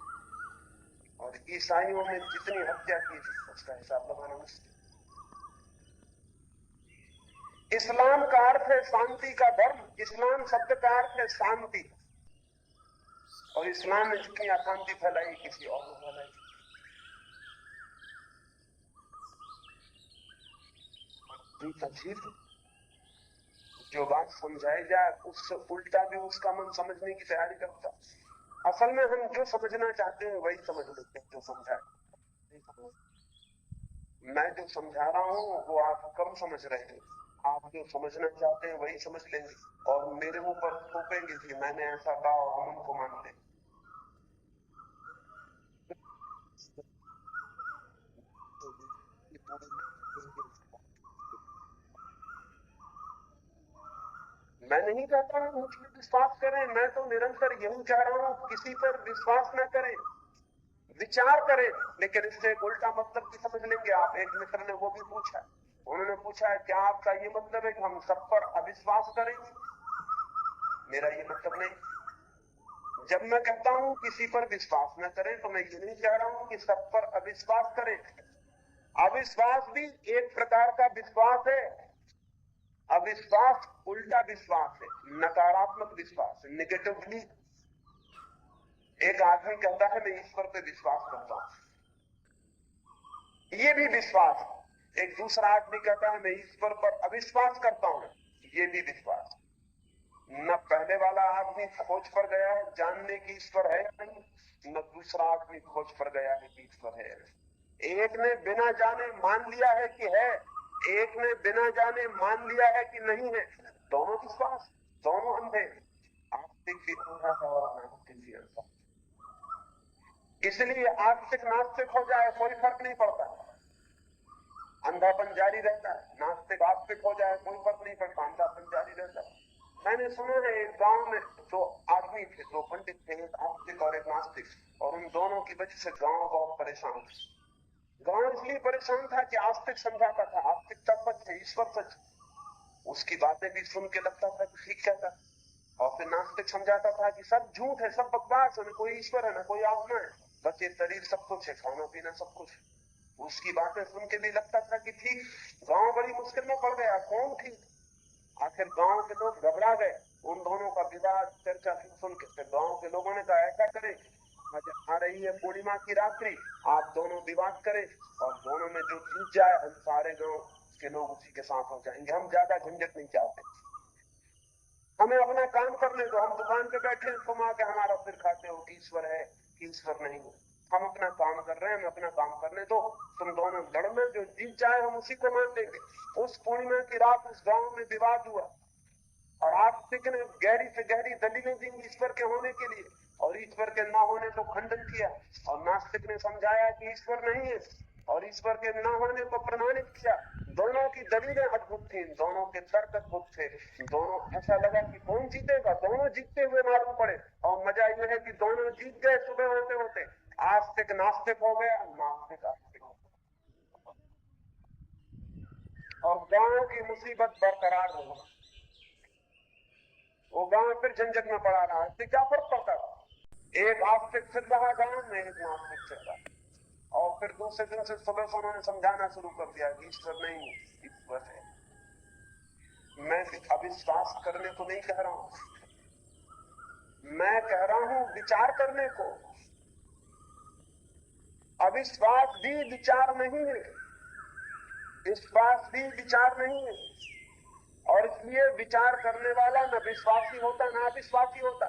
और ईसाइयों ने जितनी हत्या की उसका हिसाब लगाना मुश्किल। इस्लाम का अर्थ है शांति का धर्म। इस्लाम शब्द का अर्थ है शांति, और इस्लाम ने जितनी अशांति फैलाई किसी और ने फैलाई। जो बात समझाई जाए उससे उल्टा भी उसका मन समझने की तैयारी करता। असल में हम जो समझना चाहते हैं वही समझ लेते हैं जो समझाए। मैं जो समझा रहा हूं वो आप कम समझ रहे हैं, आप जो समझना चाहते हैं वही समझ लेंगे और मेरे ऊपर थोपेंगे कि मैंने ऐसा कहा और हम उनको मानते हैं। मैं नहीं कहता हूं मुझ पर विश्वास करें, मैं तो निरंतर यही कह रहा हूं किसी पर विश्वास न करें, विचार करें, लेकिन इससे एक उल्टा मतलब भी समझ लेंगे आप। एक मित्र ने वो भी पूछा, उन्होंने पूछा है क्या आपका ये मतलब है कि हम सब पर अविश्वास करेंगे? मेरा ये मतलब नहीं। जब मैं कहता हूं किसी पर विश्वास न करें तो मैं ये नहीं कह रहा हूं कि सब पर अविश्वास करें। अविश्वास भी एक प्रकार का विश्वास है। अविश्वास उल्टा विश्वास है, नकारात्मक विश्वास, नेगेटिव बिलीफ। एक आदमी कहता है मैं ईश्वर पे विश्वास करता हूं, ये भी विश्वास। एक दूसरा आदमी कहता है मैं ईश्वर पर अविश्वास करता हूं, ये भी विश्वास। न पहले वाला आदमी खोज पर गया है जानने की ईश्वर है या नहीं, न दूसरा आदमी खोज पर गया है कि ईश्वर है। एक ने बिना जाने मान लिया है कि है, एक ने बिना जाने मान लिया है कि नहीं है। दोनों विश्वास, दोनों अंधे। आस्तिक भी अंधा है और नास्तिक भी अंधा। इसलिए आस्तिक नास्तिक हो जाए कोई फर्क नहीं पड़ता, अंधापन जारी रहता है। नास्तिक आस्तिक हो जाए कोई फर्क नहीं पड़ता, अंधापन जारी रहता है। मैंने सुना है एक गांव में दो आदमी थे, दो पंडित थे, एक आस्तिक और एक नास्तिक, और उन दोनों की वजह से गांव बहुत परेशान था। गांव इसलिए परेशान था कि आस्तिक समझाता था आस्तिक तक सच है, ईश्वर सच। उसकी बातें भी सुन के लगता था कि ठीक कहता, और फिर नास्तिक समझाता था कि सब झूठ है, सब बकवास है, न कोई ईश्वर है न कोई आत्मा है, बस ये शरीर सब कुछ है, खाना पीना सब कुछ है। उसकी बातें सुन के भी लगता था कि ठीक। गांव बड़ी मुश्किल में पड़ गया, कौन ठीक? आखिर गांव के लोग घबरा गए उन दोनों का विवाद चर्चा सुन के। फिर गांव के लोगों ने कहा ऐसा करें, आ रही है पूर्णिमा की रात्रि, आप दोनों विवाद करें और दोनों में जो जीत जाए हम सारे गांव के लोग उसी के साथ हो जाएंगे। हम ज्यादा झंझट नहीं चाहते, हमें अपना काम करने दो। हम दुकान पे बैठे तुम आके हमारा सिर खाते हो कि ईश्वर है कि ईश्वर नहीं है। हम अपना काम कर रहे हैं, हम अपना काम करने दो, तुम दोनों लड़ना, जो जीत जाए हम उसी को मान लेंगे। उस पूर्णिमा की रात उस गांव में विवाद हुआ और आस्तिक ने गहरी से गहरी दलीलें दी ईश्वर के होने के लिए और ईश्वर के न होने को खंडन किया, और नास्तिक ने समझाया कि ईश्वर नहीं है और ईश्वर के न होने को प्रमाणित किया। दोनों की दलीलें अद्भुत थी, दोनों के तर्क अद्भुत थे। दोनों ऐसा लगा कि कौन जीतेगा, दोनों जीतते हुए मालूम पड़े। और मजा यह है कि दोनों जीत गए। सुबह होते होते आस्तिक नास्तिक हो गया, नास्तिक आस्तिक हो गया, और गांव की मुसीबत बरकरार रही। वो गांव फिर झंझट में पड़ा रहा। क्या फर्क पड़ता? एक आस्तिक चल रहा गांव में, एक नास्तिक चल रहा, और फिर दूसरे दिन से सुबह से उन्होंने समझाना शुरू कर दिया कि ईश्वर नहीं, ईश्वर है। मैं अविश्वास करने को नहीं कह रहा हूं, मैं कह रहा हूं विचार करने को। अविश्वास भी विचार नहीं है, विश्वास भी विचार नहीं है। और इसलिए विचार करने वाला न विश्वासी होता न अविश्वासी होता।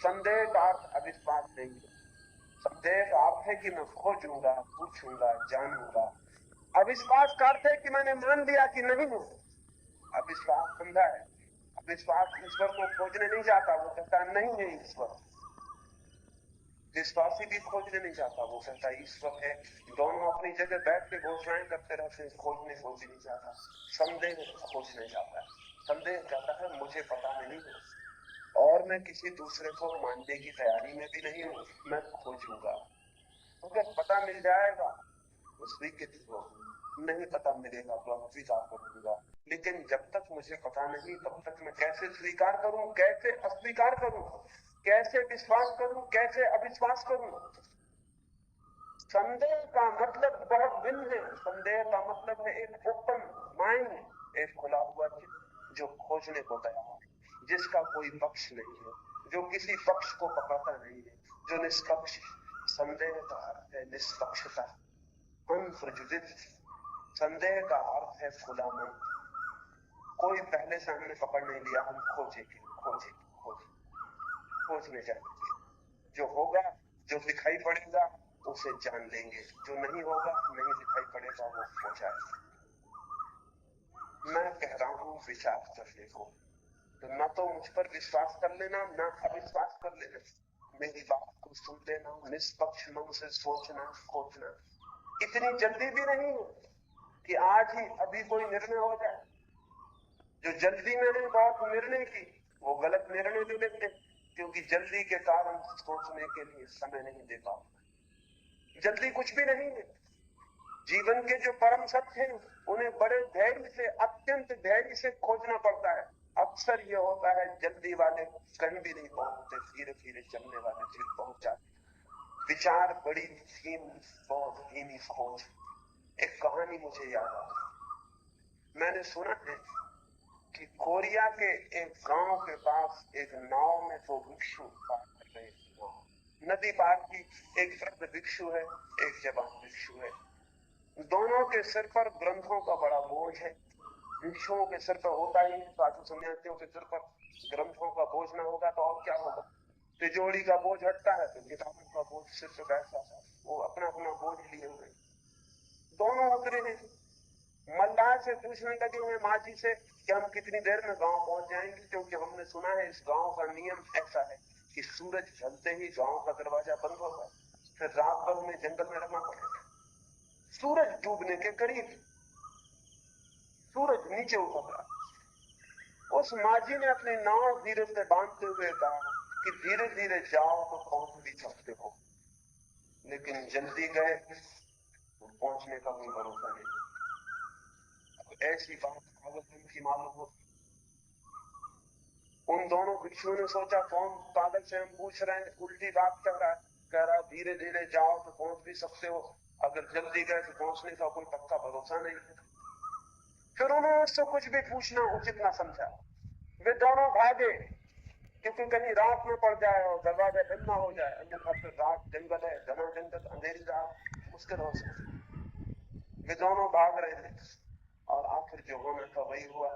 संदेह का अर्थ अविश्वास नहीं है। संदेह का अर्थ है कि मैं खोजूंगा, पूछूंगा, जानूंगा। अविश्वास का अर्थ है कि मैंने मान लिया कि नहीं हूं। अविश्वास अंधा है। अविश्वास ईश्वर को खोजने नहीं जाता, वो कहता नहीं है ईश्वर। विश्वासी भी खोजने नहीं जाता, वो कहता ईश्वर है। दोनों अपनी जगह बैठ के घोषणाएं करते रहते हैं, खोजने को भी नहीं जाता। संदेह खोजने जाता है। संदेह कहता है मुझे पता नहीं है और मैं किसी दूसरे को मानने की तैयारी में भी नहीं हूं, मैं खोजूंगा। अगर पता मिल जाएगा तो स्वीकृति होगी, नहीं पता मिलेगा तो अस्वीकार करूंगा। लेकिन जब तक मुझे पता नहीं तब तक मैं कैसे स्वीकार करूं, कैसे अस्वीकार करूं, कैसे विश्वास करूं, कैसे अविश्वास करूं। संदेह का मतलब बहुत भिन्न है। संदेह का मतलब है एक ओपन माइंड, एक खुला हुआ चित्त जो खोजने को तैयार है, जिसका कोई पक्ष नहीं है, जो किसी पक्ष को पकड़ता नहीं है, जो निष्पक्ष। संदेह का अर्थ है निष्पक्षता, अनप्रजुडित। संदेह का अर्थ है खुला मन। कोई पहले से हमने पकड़ नहीं लिया, हम खोजेंगे, खोजने जाएंगे। जो होगा, जो दिखाई पड़ेगा उसे जान लेंगे, जो नहीं होगा, नहीं दिखाई पड़ेगा, वो हो जाएगा। मैं कह रहा हूं विचार करने को, तो न तो मुझ पर विश्वास कर लेना, न अविश्वास कर लेना। मेरी बात को सुन लेना, निष्पक्ष मन से सोचना, खोजना। इतनी जल्दी भी नहीं है कि आज ही अभी कोई निर्णय हो जाए। जो जल्दी में नहीं बहुत निर्णय की, वो गलत निर्णय ले लेते, क्योंकि जल्दी के कारण सोचने के लिए समय नहीं दे पाते। जल्दी कुछ भी नहीं है। जीवन के जो परम सत्य हैं उन्हें बड़े धैर्य से, अत्यंत धैर्य से खोजना पड़ता है। अक्सर ये होता है जल्दी वाले कहीं भी नहीं पहुंचते, धीरे धीरे चलने वाले फिर पहुंच जाते। विचार बड़ी धीमी, बहुत धीमी खोज। एक कहानी मुझे याद आ रही। मैंने सुना है कि कोरिया के एक गांव के पास एक नाव में दो भिक्षु पार कर रहे थे। नदी पार की, एक वृद्ध भिक्षु है, एक जवान भिक्षु है। दोनों के सिर पर ग्रंथों का बड़ा बोझ है। भिक्षुओं के सिर पर होता ही, साधु सन्यासियों के सिर पर ग्रंथों का बोझ ना होगा तो और क्या होगा। तिजोरी का बोझ हटता है तो किताबों का बोझ सिर पर बैठता है। वो अपना अपना बोझ लिए हुए दोनों उतरे हैं। मल्लाह से पूछने लगे हुए माझी से कि हम कितनी देर में गांव पहुंच जाएंगे, क्योंकि हमने सुना है इस गांव का नियम ऐसा है कि सूरज ढलते ही गांव का दरवाजा बंद होगा, फिर रात भर में जंगल में रहना पड़ेगा। सूरज डूबने के करीब, सूरज नीचे उतर रहा। उस माझी ने अपनी नाव धीरे से बांधते हुए कहा कि धीरे धीरे जाओ तो पहुंच भी सकते हो, लेकिन जल्दी गए तो पहुंचने का कोई भरोसा नहीं। ऐसी बात पागलपन की मालूम होती। उन दोनों भिक्षुओं ने सोचा कौन पागल से हम पूछ रहे हैं, उल्टी बात कह रहा धीरे धीरे जाओ तो पहुंच भी सकते हो, अगर जल्दी गए तो पहुंचने का कोई पक्का भरोसा नहीं है। फिर उन्होंने उससे कुछ भी पूछना उचित ना समझा। वे दोनों भागे, क्योंकि कहीं रात में पड़ जाए और दरवाजा बंद ना हो जाए, अन्यथा फिर रात जंगल है, घना जंगल, अंधेरी रात, मुश्किल हो सकती। वे दोनों भाग रहे थे और आखिर जो होना था वही हुआ।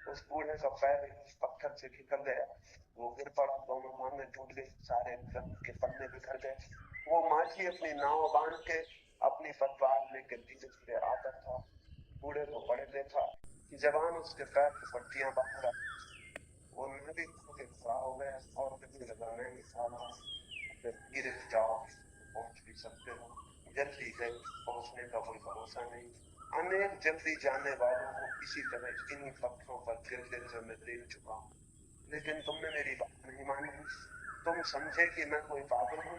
उस बूढ़े का पैर पत्थर से खिसक गया, वो गिर पड़ा, दोनों मांगे टूट गई, सारे ग्रंथ के पन्ने बिखर गए। वो माझी अपनी नाव बांध के अपनी पतवार लेकर धीरे धीरे आता था। बूढ़े को पड़े देखा कि जवान उसके पैर की पट्टियां बांध रहा। वो नदी के खड़ा हो गया और कहने लगा मैं धीरे जाओ पहुंच भी सकते हो, जल्दी गए पहुंचने का कोई भरोसा नहीं। अनेक जल्दी जाने वालों को इसी तरह इन्हीं पत्थरों पर गिरते हुए मैं देख चुका हूं, लेकिन तुमने मेरी बात नहीं मानी। तुम समझे कि मैं कोई पागल हूं,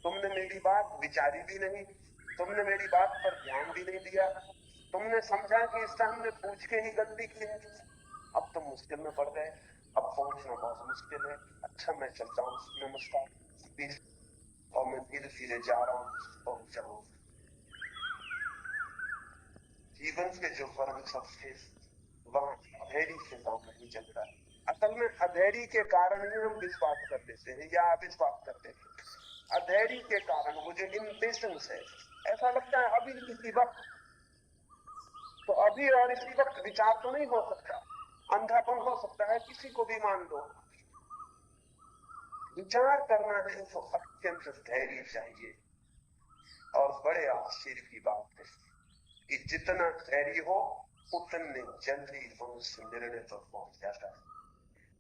तुमने मेरी बात विचारी भी नहीं, तुमने मेरी बात पर ध्यान भी नहीं दिया। तुमने समझा कि इससे हमने पूछ के ही गलती की है। अब तुम मुश्किल में पड़ गए, अब पहुंचना बहुत मुश्किल है। अच्छा मैं चलता हूँ, नमस्कार। और मैं धीरे धीरे जा रहा हूँ, पहुंच जाऊंगा। जीवन के जो परम सत्य वहां अधैर्य से काम नहीं चलता। असल में अधैर्य के कारण ही हम विश्वास कर लेते हैं या अविश्वास करते हैं। अधैर्य के कारण वो जो इम्पेशंस है, ऐसा लगता है अभी इसी वक्त, तो अभी और इसी वक्त विचार तो नहीं हो सकता, अंधापन हो सकता है, किसी को भी मान लो। विचार करना है तो अत्यंत धैर्य चाहिए। और बड़े आश्चर्य की बात है कि जितना धैर्य हो उतने जल्दी मनुष्य निर्णय पर पहुंच जाता है,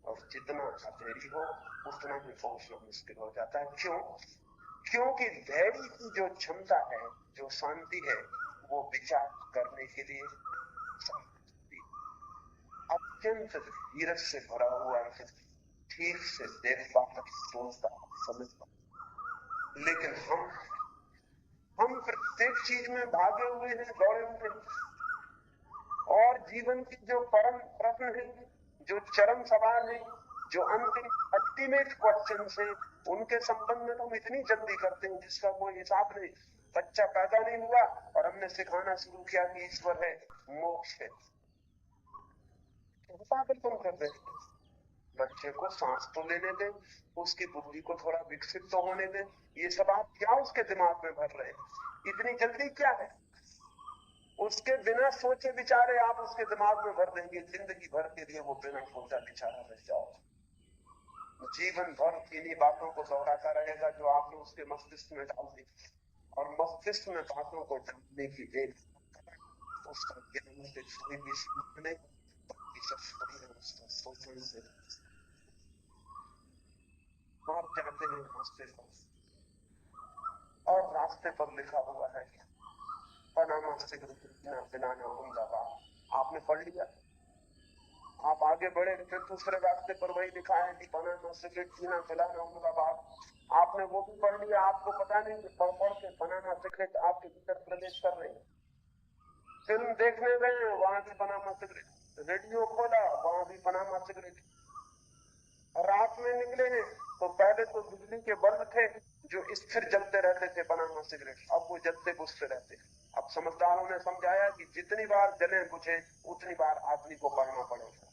और जितना अधैर्य हो उतना ही पहुंचना मुश्किल हो जाता है। क्यों? क्योंकि धैर्य की जो क्षमता है, जो शांति है, वो विचार करने के लिए अत्यंत धीरज से भरा हुआ है, ठीक से देख पाता, सोचता, समझता। लेकिन हम प्रत्येक चीज में भागे हुए हैं, दौड़े हुए हैं, और जीवन की जो परम प्रश्न है, जो चरम सवाल है, जो अंतिम अल्टीमेट क्वेश्चन है, उनके संबंध में तो हम इतनी जल्दी करते हैं जिसका कोई हिसाब नहीं। बच्चा पैदा नहीं हुआ और हमने सिखाना शुरू किया कि ईश्वर है, मोक्ष है, पागलपन कर रहे हैं। बच्चे को सांस तो लेने दें, उसकी बुद्धि को थोड़ा विकसित तो होने दें। ये सब आप क्या उसके दिमाग में भर रहे हैं? इतनी जल्दी क्या है? उसके बिना सोचे विचारे आप उसके दिमाग में भर देंगे, जिंदगी भर के लिए वो बिना सोचा विचारा रह जाओ। जीवन भर इन्हीं बातों को दोहराता रहेगा जो आपने उसके मस्तिष्क में डाल दी, और मस्तिष्क में बातों को डालने की देर उसका ज्ञान से कोई भी सीख नहीं, उसका सोचने से। आप जाते हैं रास्ते पर, और रास्ते पर लिखा हुआ है पनामा सिगरेट पीना पिलाना जिंदाबाद। आपने पढ़ लिया, आप आगे बढ़े, फिर दूसरे रास्ते पर वही लिखा है कि पनामा सिगरेट पीना पिलाना जिंदाबाद। आपने वो भी पढ़ लिया, आपको पता नहीं कि पढ़ पढ़ के पनामा सिगरेट आपके भीतर प्रवेश कर रहे हैं। फिल्म देखने गए, वहां भी पनामा सिगरेट, रेडियो खोला, वहां भी पनामा सिगरेट। रात में निकले हैं तो पहले तो बिजली के बल्ब थे जो स्थिर जलते रहते थे पनामा सिगरेट, अब वो जलते बुझते रहते। अब समझदारों ने समझाया कि जितनी बार जले बुझे उतनी बार आदमी को पढ़ना पड़ेगा।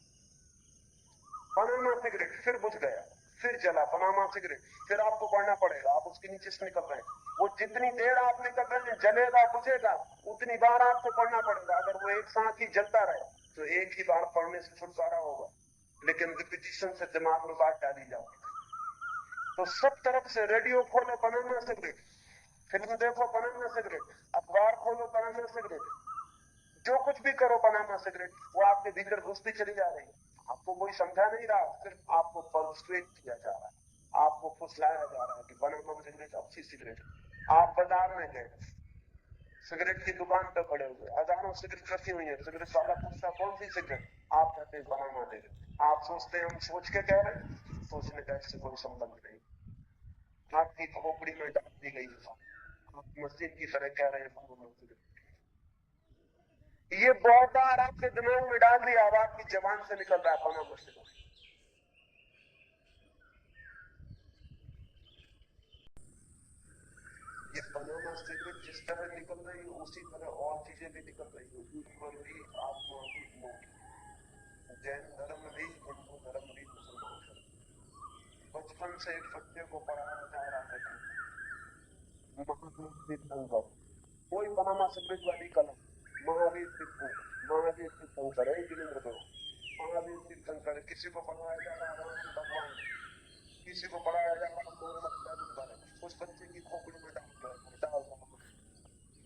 पनामा सिगरेट फिर बुझ गया, फिर जला पनामा सिगरेट, फिर आपको पढ़ना पड़ेगा। आप उसके नीचे से निकल रहे हैं, वो जितनी देर आप निकल रहे हैं जलेगा बुझेगा उतनी बार आपको पढ़ना पड़ेगा। अगर वो एक साथ ही जलता रहे तो एक ही बार पढ़ने से छुटकारा होगा, लेकिन रिपीटिशन से दिमाग में बात डाली जाती। तो सब तरफ से रेडियो खोलो पनामा सिगरेट, फिल्म देखो पनामा सिगरेट, अखबार खोलो पनामा सिगरेट, जो कुछ भी करो पनामा सिगरेट, वो आपके भीतर घुसती चली जा रही है। आपको कोई समझा नहीं रहा, सिर्फ आपको पर्सुएट किया जा रहा है, आपको फुसलाया जा रहा है कि पनामा सिगरेट अच्छी सिगरेट। आप बाजार में गए, सिगरेट की दुकान पर खड़े हुए, हजारों सिगरेट रखी हुई है, सिगरेट वाला पूछता कौन सी सिगरेट, आप कहते हैं पनामा दे रहे। आप सोचते हैं हम सोच के कह रहे हैं, सोचने का इससे कोई संबंध नहीं। आपकी खोपड़ी में डाल दी गई है, आप मस्जिद की तरह कह रहे हैं पनामा सिगरेट। ये बहुत बार आपके दिमाग में डाल दिया, अब आपकी जबान से निकल रहा है पनामा सिगरेट। ये पनामा सिगरेट जिस तरह निकल रही है उसी तरह और चीजें भी निकल रही है, ईश्वर भी, आत्मा भी, मोक्ष, जैन धर्म भी, हिंदू धर्म भी, मुसलमान धर्म। बचपन से एक बच्चे को पढ़ाया जा रहा है महावीर तीर्थंकर, कोई पनामा सिगरेट वाली कलम, महावीर तीर्थंकर, महावीर तीर्थंकर है जिनेन्द्र देव, महावीर तीर्थंकर। किसी को पढ़ाया जा रहा है राम भगवान, किसी को पढ़ाया जा रहा है मोहम्मद पैगंबर, उस बच्चे की खोपड़ी में डाल रहा।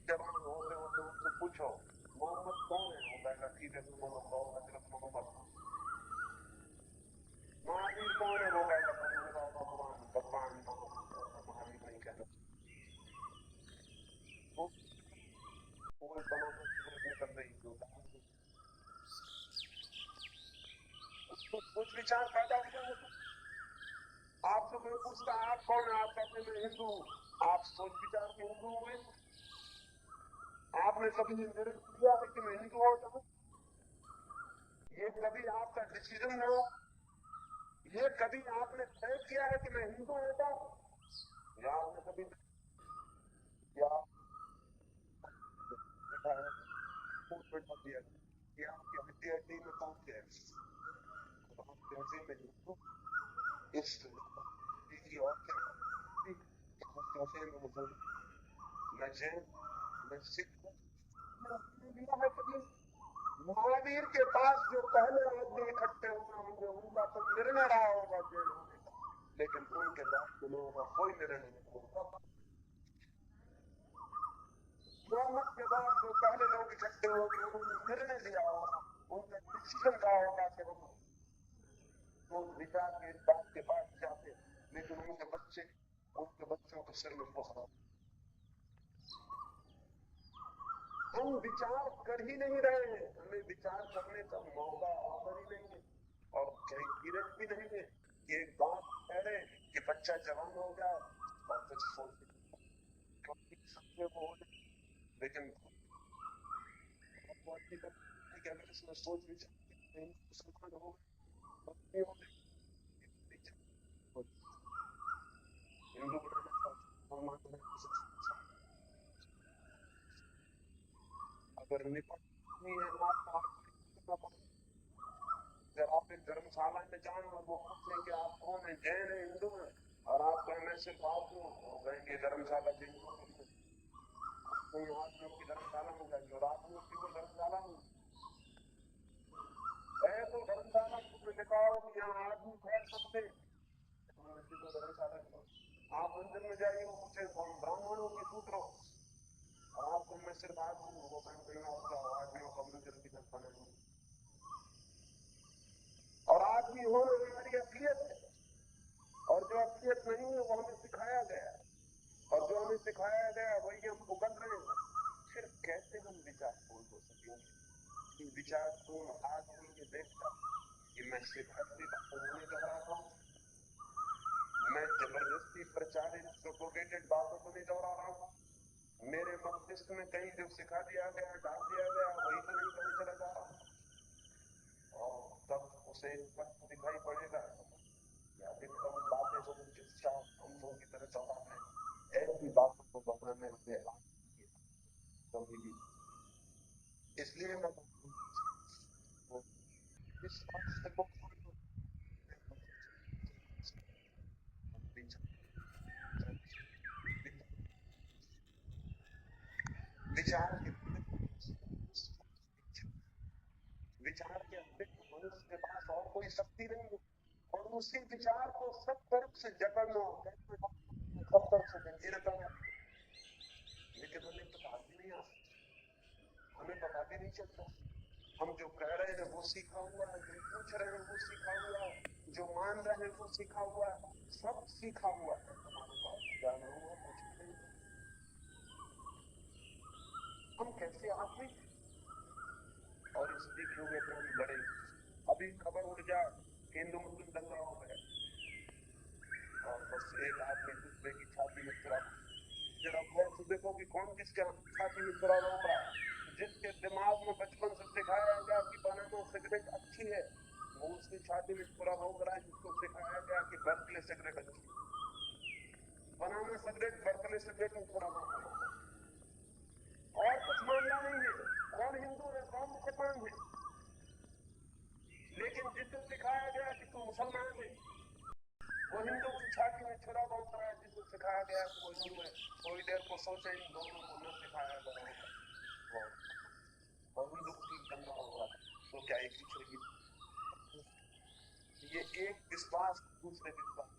जवान होते होते उससे पूछो मोहम्मद कौन है, वो कहेगा ठीक है मोहम्मद, हजरत मोहम्मद। महावीर कौन है, वो कहेगा भगवान, भगवान महावीर नहीं कहना। कोई पनामा सिगरेट निकल रही जो कुछ विचार पैदा हुआ है। आपसे कोई पूछता आप कौन है, आप कहते मैं हिंदू हूँ, आप सोच विचार के हिंदू हुए। आपने कभी निर्णय किया है कि मैं हिंदू होता हूँ? ये कभी आपका डिसीजन ना हो? ये कभी आपने तय किया है कि मैं हिंदू होता हूँ? या आपने कभी या बैठा दिया कि आपकी हड्डी में पहुंच गए, तो हम हड्डी में इस और क्या मैं जैन, मैं सिख, महावीर के पास जो पहले आदमी इकट्ठे हुए होंगे उनका तो निर्णय रहा होगा जैन होने का, लेकिन उनके बाद के लोगों का कोई निर्णय नहीं होगा। मोहम्मद के बाद जो पहले लोग इकट्ठे होंगे उन्होंने निर्णय लिया होगा, उनका डिसीजन रहा होगा कि हम तो विचार के इस बात के पास जाते, लेकिन उनके बच्चों के सिर में पहुंचा। हम विचार कर ही नहीं रहे हैं, हमें विचार करने का मौका ऑफर ही नहीं है, और गिरज भी नहीं है कि एक बात कह रहे कि बच्चा जवान हो जाए और फिर सोच, लेकिन अगर इसमें सोच विचार हो हिंदू अगर निपट नहीं है, जब आप एक धर्मशाला में जाए और वो पूछे कि आप कौन है, जैन है, हिंदू है, और आप कहने से बात हो कहेंगे धर्मशाला जैन कोई आदमियों की धर्मशाला में जाएगी और आदमियों की वो धर्मशाला में तो धर्मशाला में लिखा हो कि यहाँ आदमी ठहर सकते, धर्मशाला आप मंदिर में जाइए वो पूछे ब्राह्मणों की सूत्रों, और आपको मैं सिर्फ आदमी वो आदमियों का मंदिर की धर्मशाला में, और आदमी होना हमारी असलियत है, और जो असलियत नहीं है वो हमें सिखाया गया, और जो हमें सिखाया गया वही हम उगल रहे हैं। फिर कैसे हम विचारपूर्ण हो सकेंगे? विचारपूर्ण आदमी ये देखता कि मैं सिखाती बातों नहीं दोहराता हूं, मैं जबरदस्ती प्रचारित प्रोपोगेटेड बातों को नहीं दोहरा रहा हूं, मेरे मस्तिष्क में कहीं जो सिखा दिया गया, डाल दिया गया, वही तो नहीं कहीं चला जा रहा, और तब उसे स्पष्ट दिखाई पड़ेगा कि अधिकतम बातें जो शिक्षा अंशों की तरह चौड़ा है, ऐसी बातों को दोहराने से कभी भी। इसलिए मैं इस बात से विचार के अतिरिक्त मनुष्य के पास और कोई शक्ति नहीं है, और उसी विचार को सब तरफ से जकड़ना, सब तरफ से जंजीरें करना, लेकिन हमें पता भी नहीं आ सकता, हमें पता भी नहीं चलता। हम जो कह रहे हैं वो सीखा हुआ है, जो पूछ रहे हैं वो सीखा हुआ है, जो मान रहे हैं वो सीखा हुआ है, सब सीखा हुआ है, हमारे पास जाना हुआ कुछ नहीं। हम कैसे आदमी और इस सीखे हुए पर हम लड़े। अभी खबर उड़ जाए हिंदू मुस्लिम दंगा हो गया और बस एक आदमी दूसरे की छाती में चुरा, जरा गौर से देखो कि कौन किसके छाती में चुरा रोक रहा है। जिसके दिमाग में बचपन से सिखाया गया कि बनाना सिगरेट अच्छी है, वो उसकी छाती में चुरा रोक रहा है जिसको सिखाया गया कि बर्कले सिगरेट अच्छी है। बनाना सिगरेट बर्कले सिगरेट में चुरा रोक रहा है, और कुछ मामला नहीं है, कौन हिंदू है कौन मुसलमान है, लेकिन जिसे सिखाया गया कि तू मुसलमान है वो हिंदू की छाती में छुरा बोल रहा है, जिसे सिखाया गया कि वो हिंदू है। थोड़ी देर को सोचे इन दोनों को न सिखाया गया और हिंदू की दंगा होगा तो क्या एक दूसरे की, ये एक विश्वास दूसरे विश्वास,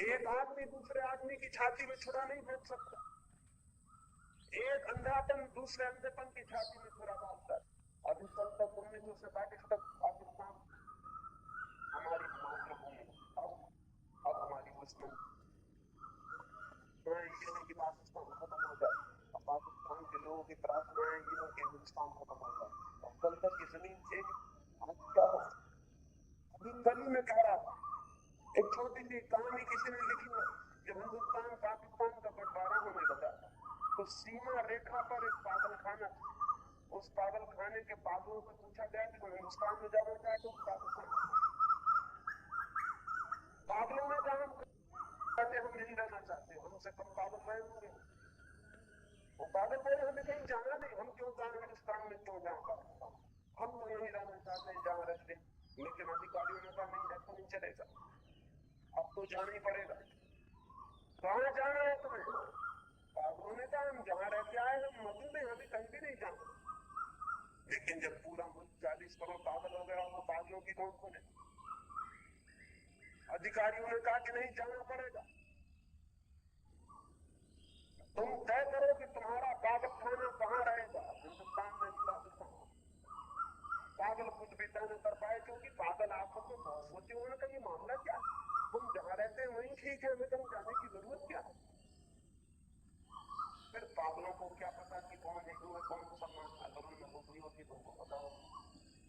एक आदमी दूसरे आदमी की छाती में छुरा नहीं भोग सकता, एक अंधापन दूसरे अंधेपन की छाती में छुरा मारता है। अभी तक 1947 तक पाकिस्तान हमारी मातृभूमि, अब हमारी दुश्मन ये नहीं कि पाकिस्तान खत्म हो जाए, पाकिस्तान के लोगों की प्रार्थनाएं ये नहीं कि हिंदुस्तान खत्म हो जाए, और कल तक की जमीन थी। आज क्या हो, अभी कल में कह रहा था, एक छोटी सी कहानी किसी ने लिखी है, जब हिंदुस्तान पाकिस्तान का बंटवारा होने लगा तो सीमा रेखा पर एक पागल खाना, उस पागल खाने के पागलों से पूछा गया कि तुम हिंदुस्तान में जाना चाहते हो पाकिस्तान, पागलों ने कहा हम नहीं रहना चाहते, हमसे कम पागल रहेंगे। वो पागल बोले हमें कहीं जाना नहीं, हम क्यों जाए हिंदुस्तान में, क्यों जाए, हम तो यही रहना चाहते हैं जहाँ रहते हैं। लेकिन अधिकारियों ने कहा नहीं, ऐसा नहीं चलेगा, अब तो जाना ही पड़ेगा। कहाँ जाना है तुम्हें? पागलों ने कहा हम जहाँ रहते आए हम मौजूद हैं, अभी कहीं भी नहीं जाना। लेकिन जब पूरा मुल्क 40 करोड़ पागल हो गया तो पागलों की कौन सुने? अधिकारियों ने कहा कि नहीं, जाना पड़ेगा। तुम तय करो कि तुम्हारा पागल खाना कहाँ रहेगा, हिंदुस्तान में, पाकिस्तान। पागल कुछ भी तय न कर पाए, क्योंकि पागल आपस में बहुत सोचे उन्होंने कहा ये मामला क्या है, तुम जहाँ रहते हैं वहीं ठीक है, हमें कहीं जाने की जरूरत क्या है। फिर पागलों को क्या पता कि कौन हिंदू है कौन मुसलमान है, अगर उनमें बुद्धि होती तुमको पता हो।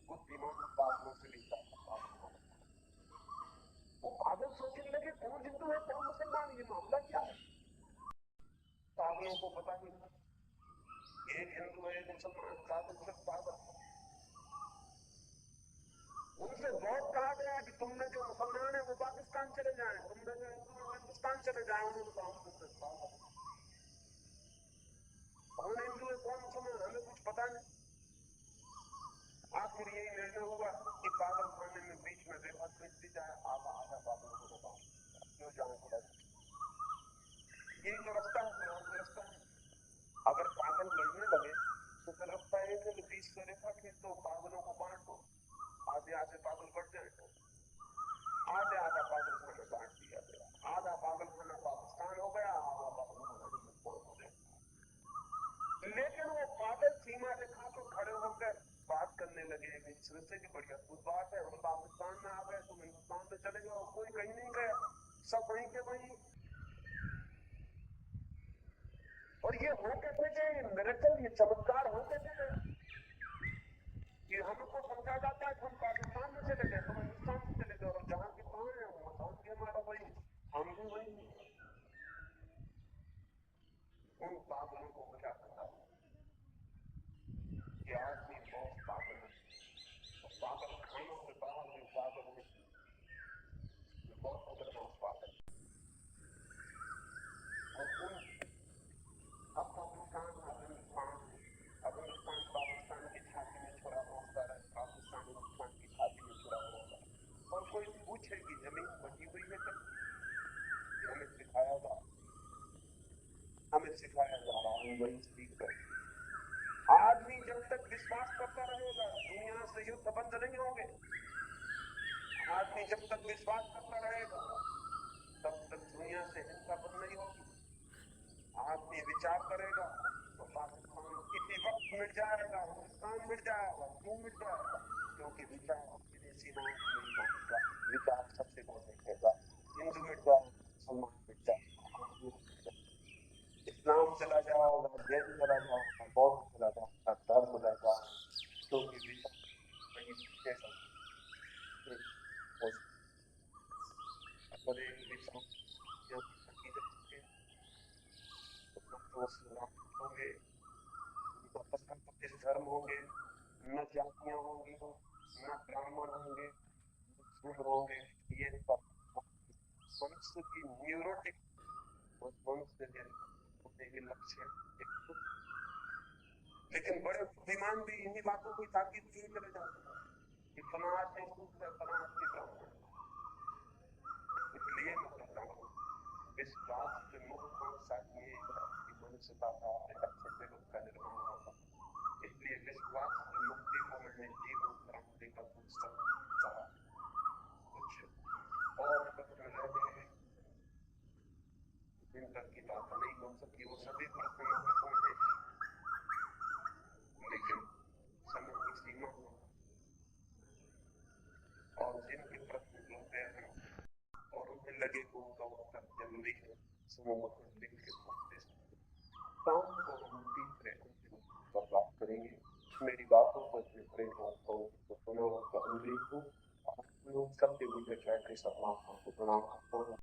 बुद्धिमान पागलों से भी ज्यादा। वो पागल सोचने लगे कौन हिंदू है कौन मुसलमान, ये मामला क्या है। पागलों को पता नहीं, एक हिंदू है एक मुसलमान, पागल सिर्फ पागल। उनसे बहुत कहा गया कि तुमने जो मुसलमान है वो पाकिस्तान चले जाएं, तुमने जो हिंदू है वो हिंदुस्तान चले जाएं। उन्होंने कहा कौन हिंदू है कौन मुसलमान हमें कुछ पता नहीं। आखिर यही निर्णय हुआ कि पागल खाने में बीच में रेखा खींच दी जाए, आधा आधा पागलों को बताओ क्यों जाना पड़ेगा। यही तो रास्ता है, फिर और कोई रास्ता नहीं। अगर पागल लड़ने लगे तो फिर रास्ता एक है, बीच से रेखा खींच दो, पागलों को बांट दो, आधे आधे पागल बढ़ जाए, आधे आधा पागल खाना बांट दिया गया, आधा पागल खाना पाकिस्तान हो गया, आधा पागल खाना हिंदुस्तान हो गया। लेकिन वो पागल सीमा रेखा पर खड़े होकर बात करने लगे एक दूसरे से कि बड़ी अद्भुत बात है, हम पाकिस्तान में आ गए, तुम हिंदुस्तान में चले जाओ, कोई कहीं नहीं गया, सब वहीं के वहीं। और ये हो कैसे गए मिरेकल, ये चमत्कार हो कैसे गए कि हमको समझा जाता है कि हम पाकिस्तान में चले गए, तुम हिंदुस्तान में चले गए, और जहां के कहाँ है मकान भी हमारा वही, हम भी वही। उन पागलों को क्या पता कि आदमी बहुत पागल है, पागल खानों से बाहर भी पागल है, बहुत खतरनाक पागल। और उन अब पाकिस्तान अफगानिस्तान पाकिस्तान की छाती में छुरा होता है, पाकिस्तान हिंदुस्तान की छाती में छुरा होता है। और कोई पूछे कि जमीन बची हुई है कभी, हमें सिखाया जा रहा है वही सीख रहे। आदमी जब तक विश्वास करता रहेगा दुनिया से युद्ध बंद नहीं होंगे। आदमी जब तक विश्वास करता रहेगा तब तक दुनिया से हिंसा बंद नहीं होगी। आदमी विचार करेगा तो पाकिस्तान किसी वक्त मिट जाएगा, हिंदुस्तान मिट जाएगा। क्यों मिट जाएगा? क्योंकि विचार किसी सीमाओं को नहीं मानेगा, विचार सबसे को देखेगा। हिंदू मिट जाए, मुसलमान मिट जाए, इस्लाम चला जाएगा, जैन चला जाएगा, बौद्ध चला जाएगा, धर्म चला जाएगा, क्योंकि विचार वही कैसा अगर एक विचार होंगे, धर्म होंगे, न जातियां होंगी, न ब्राह्मण होंगे, शूद्र होंगे, ये सब मनुष्य की न्यूरोटिक मनुष्य होने के लक्ष्य। लेकिन बड़े बुद्धिमान भी इन्हीं बातों की ताकीद किए चले जाते हैं कि फला आदमी शूद्र है, फला आदमी ब्राह्मण। इसलिए मैं कहता हूँ विश्वास से मुक्त होने चाहिए कि मनुष्यता का एक अच्छे जगत का निर्माण होगा। इसलिए विश्वास से मुक्ति को मैंने जीवन क्रांति का दूसरा कहा। कुछ और प्रश्न रह गए जिन तक की बात नहीं हो सकती, वो सभी प्रश्न महत्वपूर्ण है, लेकिन समय की सीमा है और जिनके प्रश्न होते हैं और उन्हें लगे को उनका उत्तर जरूरी है, वो मुझे लिख के पूछते शाम को हम तीसरे अंतिम पर बात करेंगे। मेरी बातों को इतने प्रेम तो सुना हुआ अनुभव हूँ। सत्य बुद्ध कहते सम्मान को प्रणाम करता हूँ।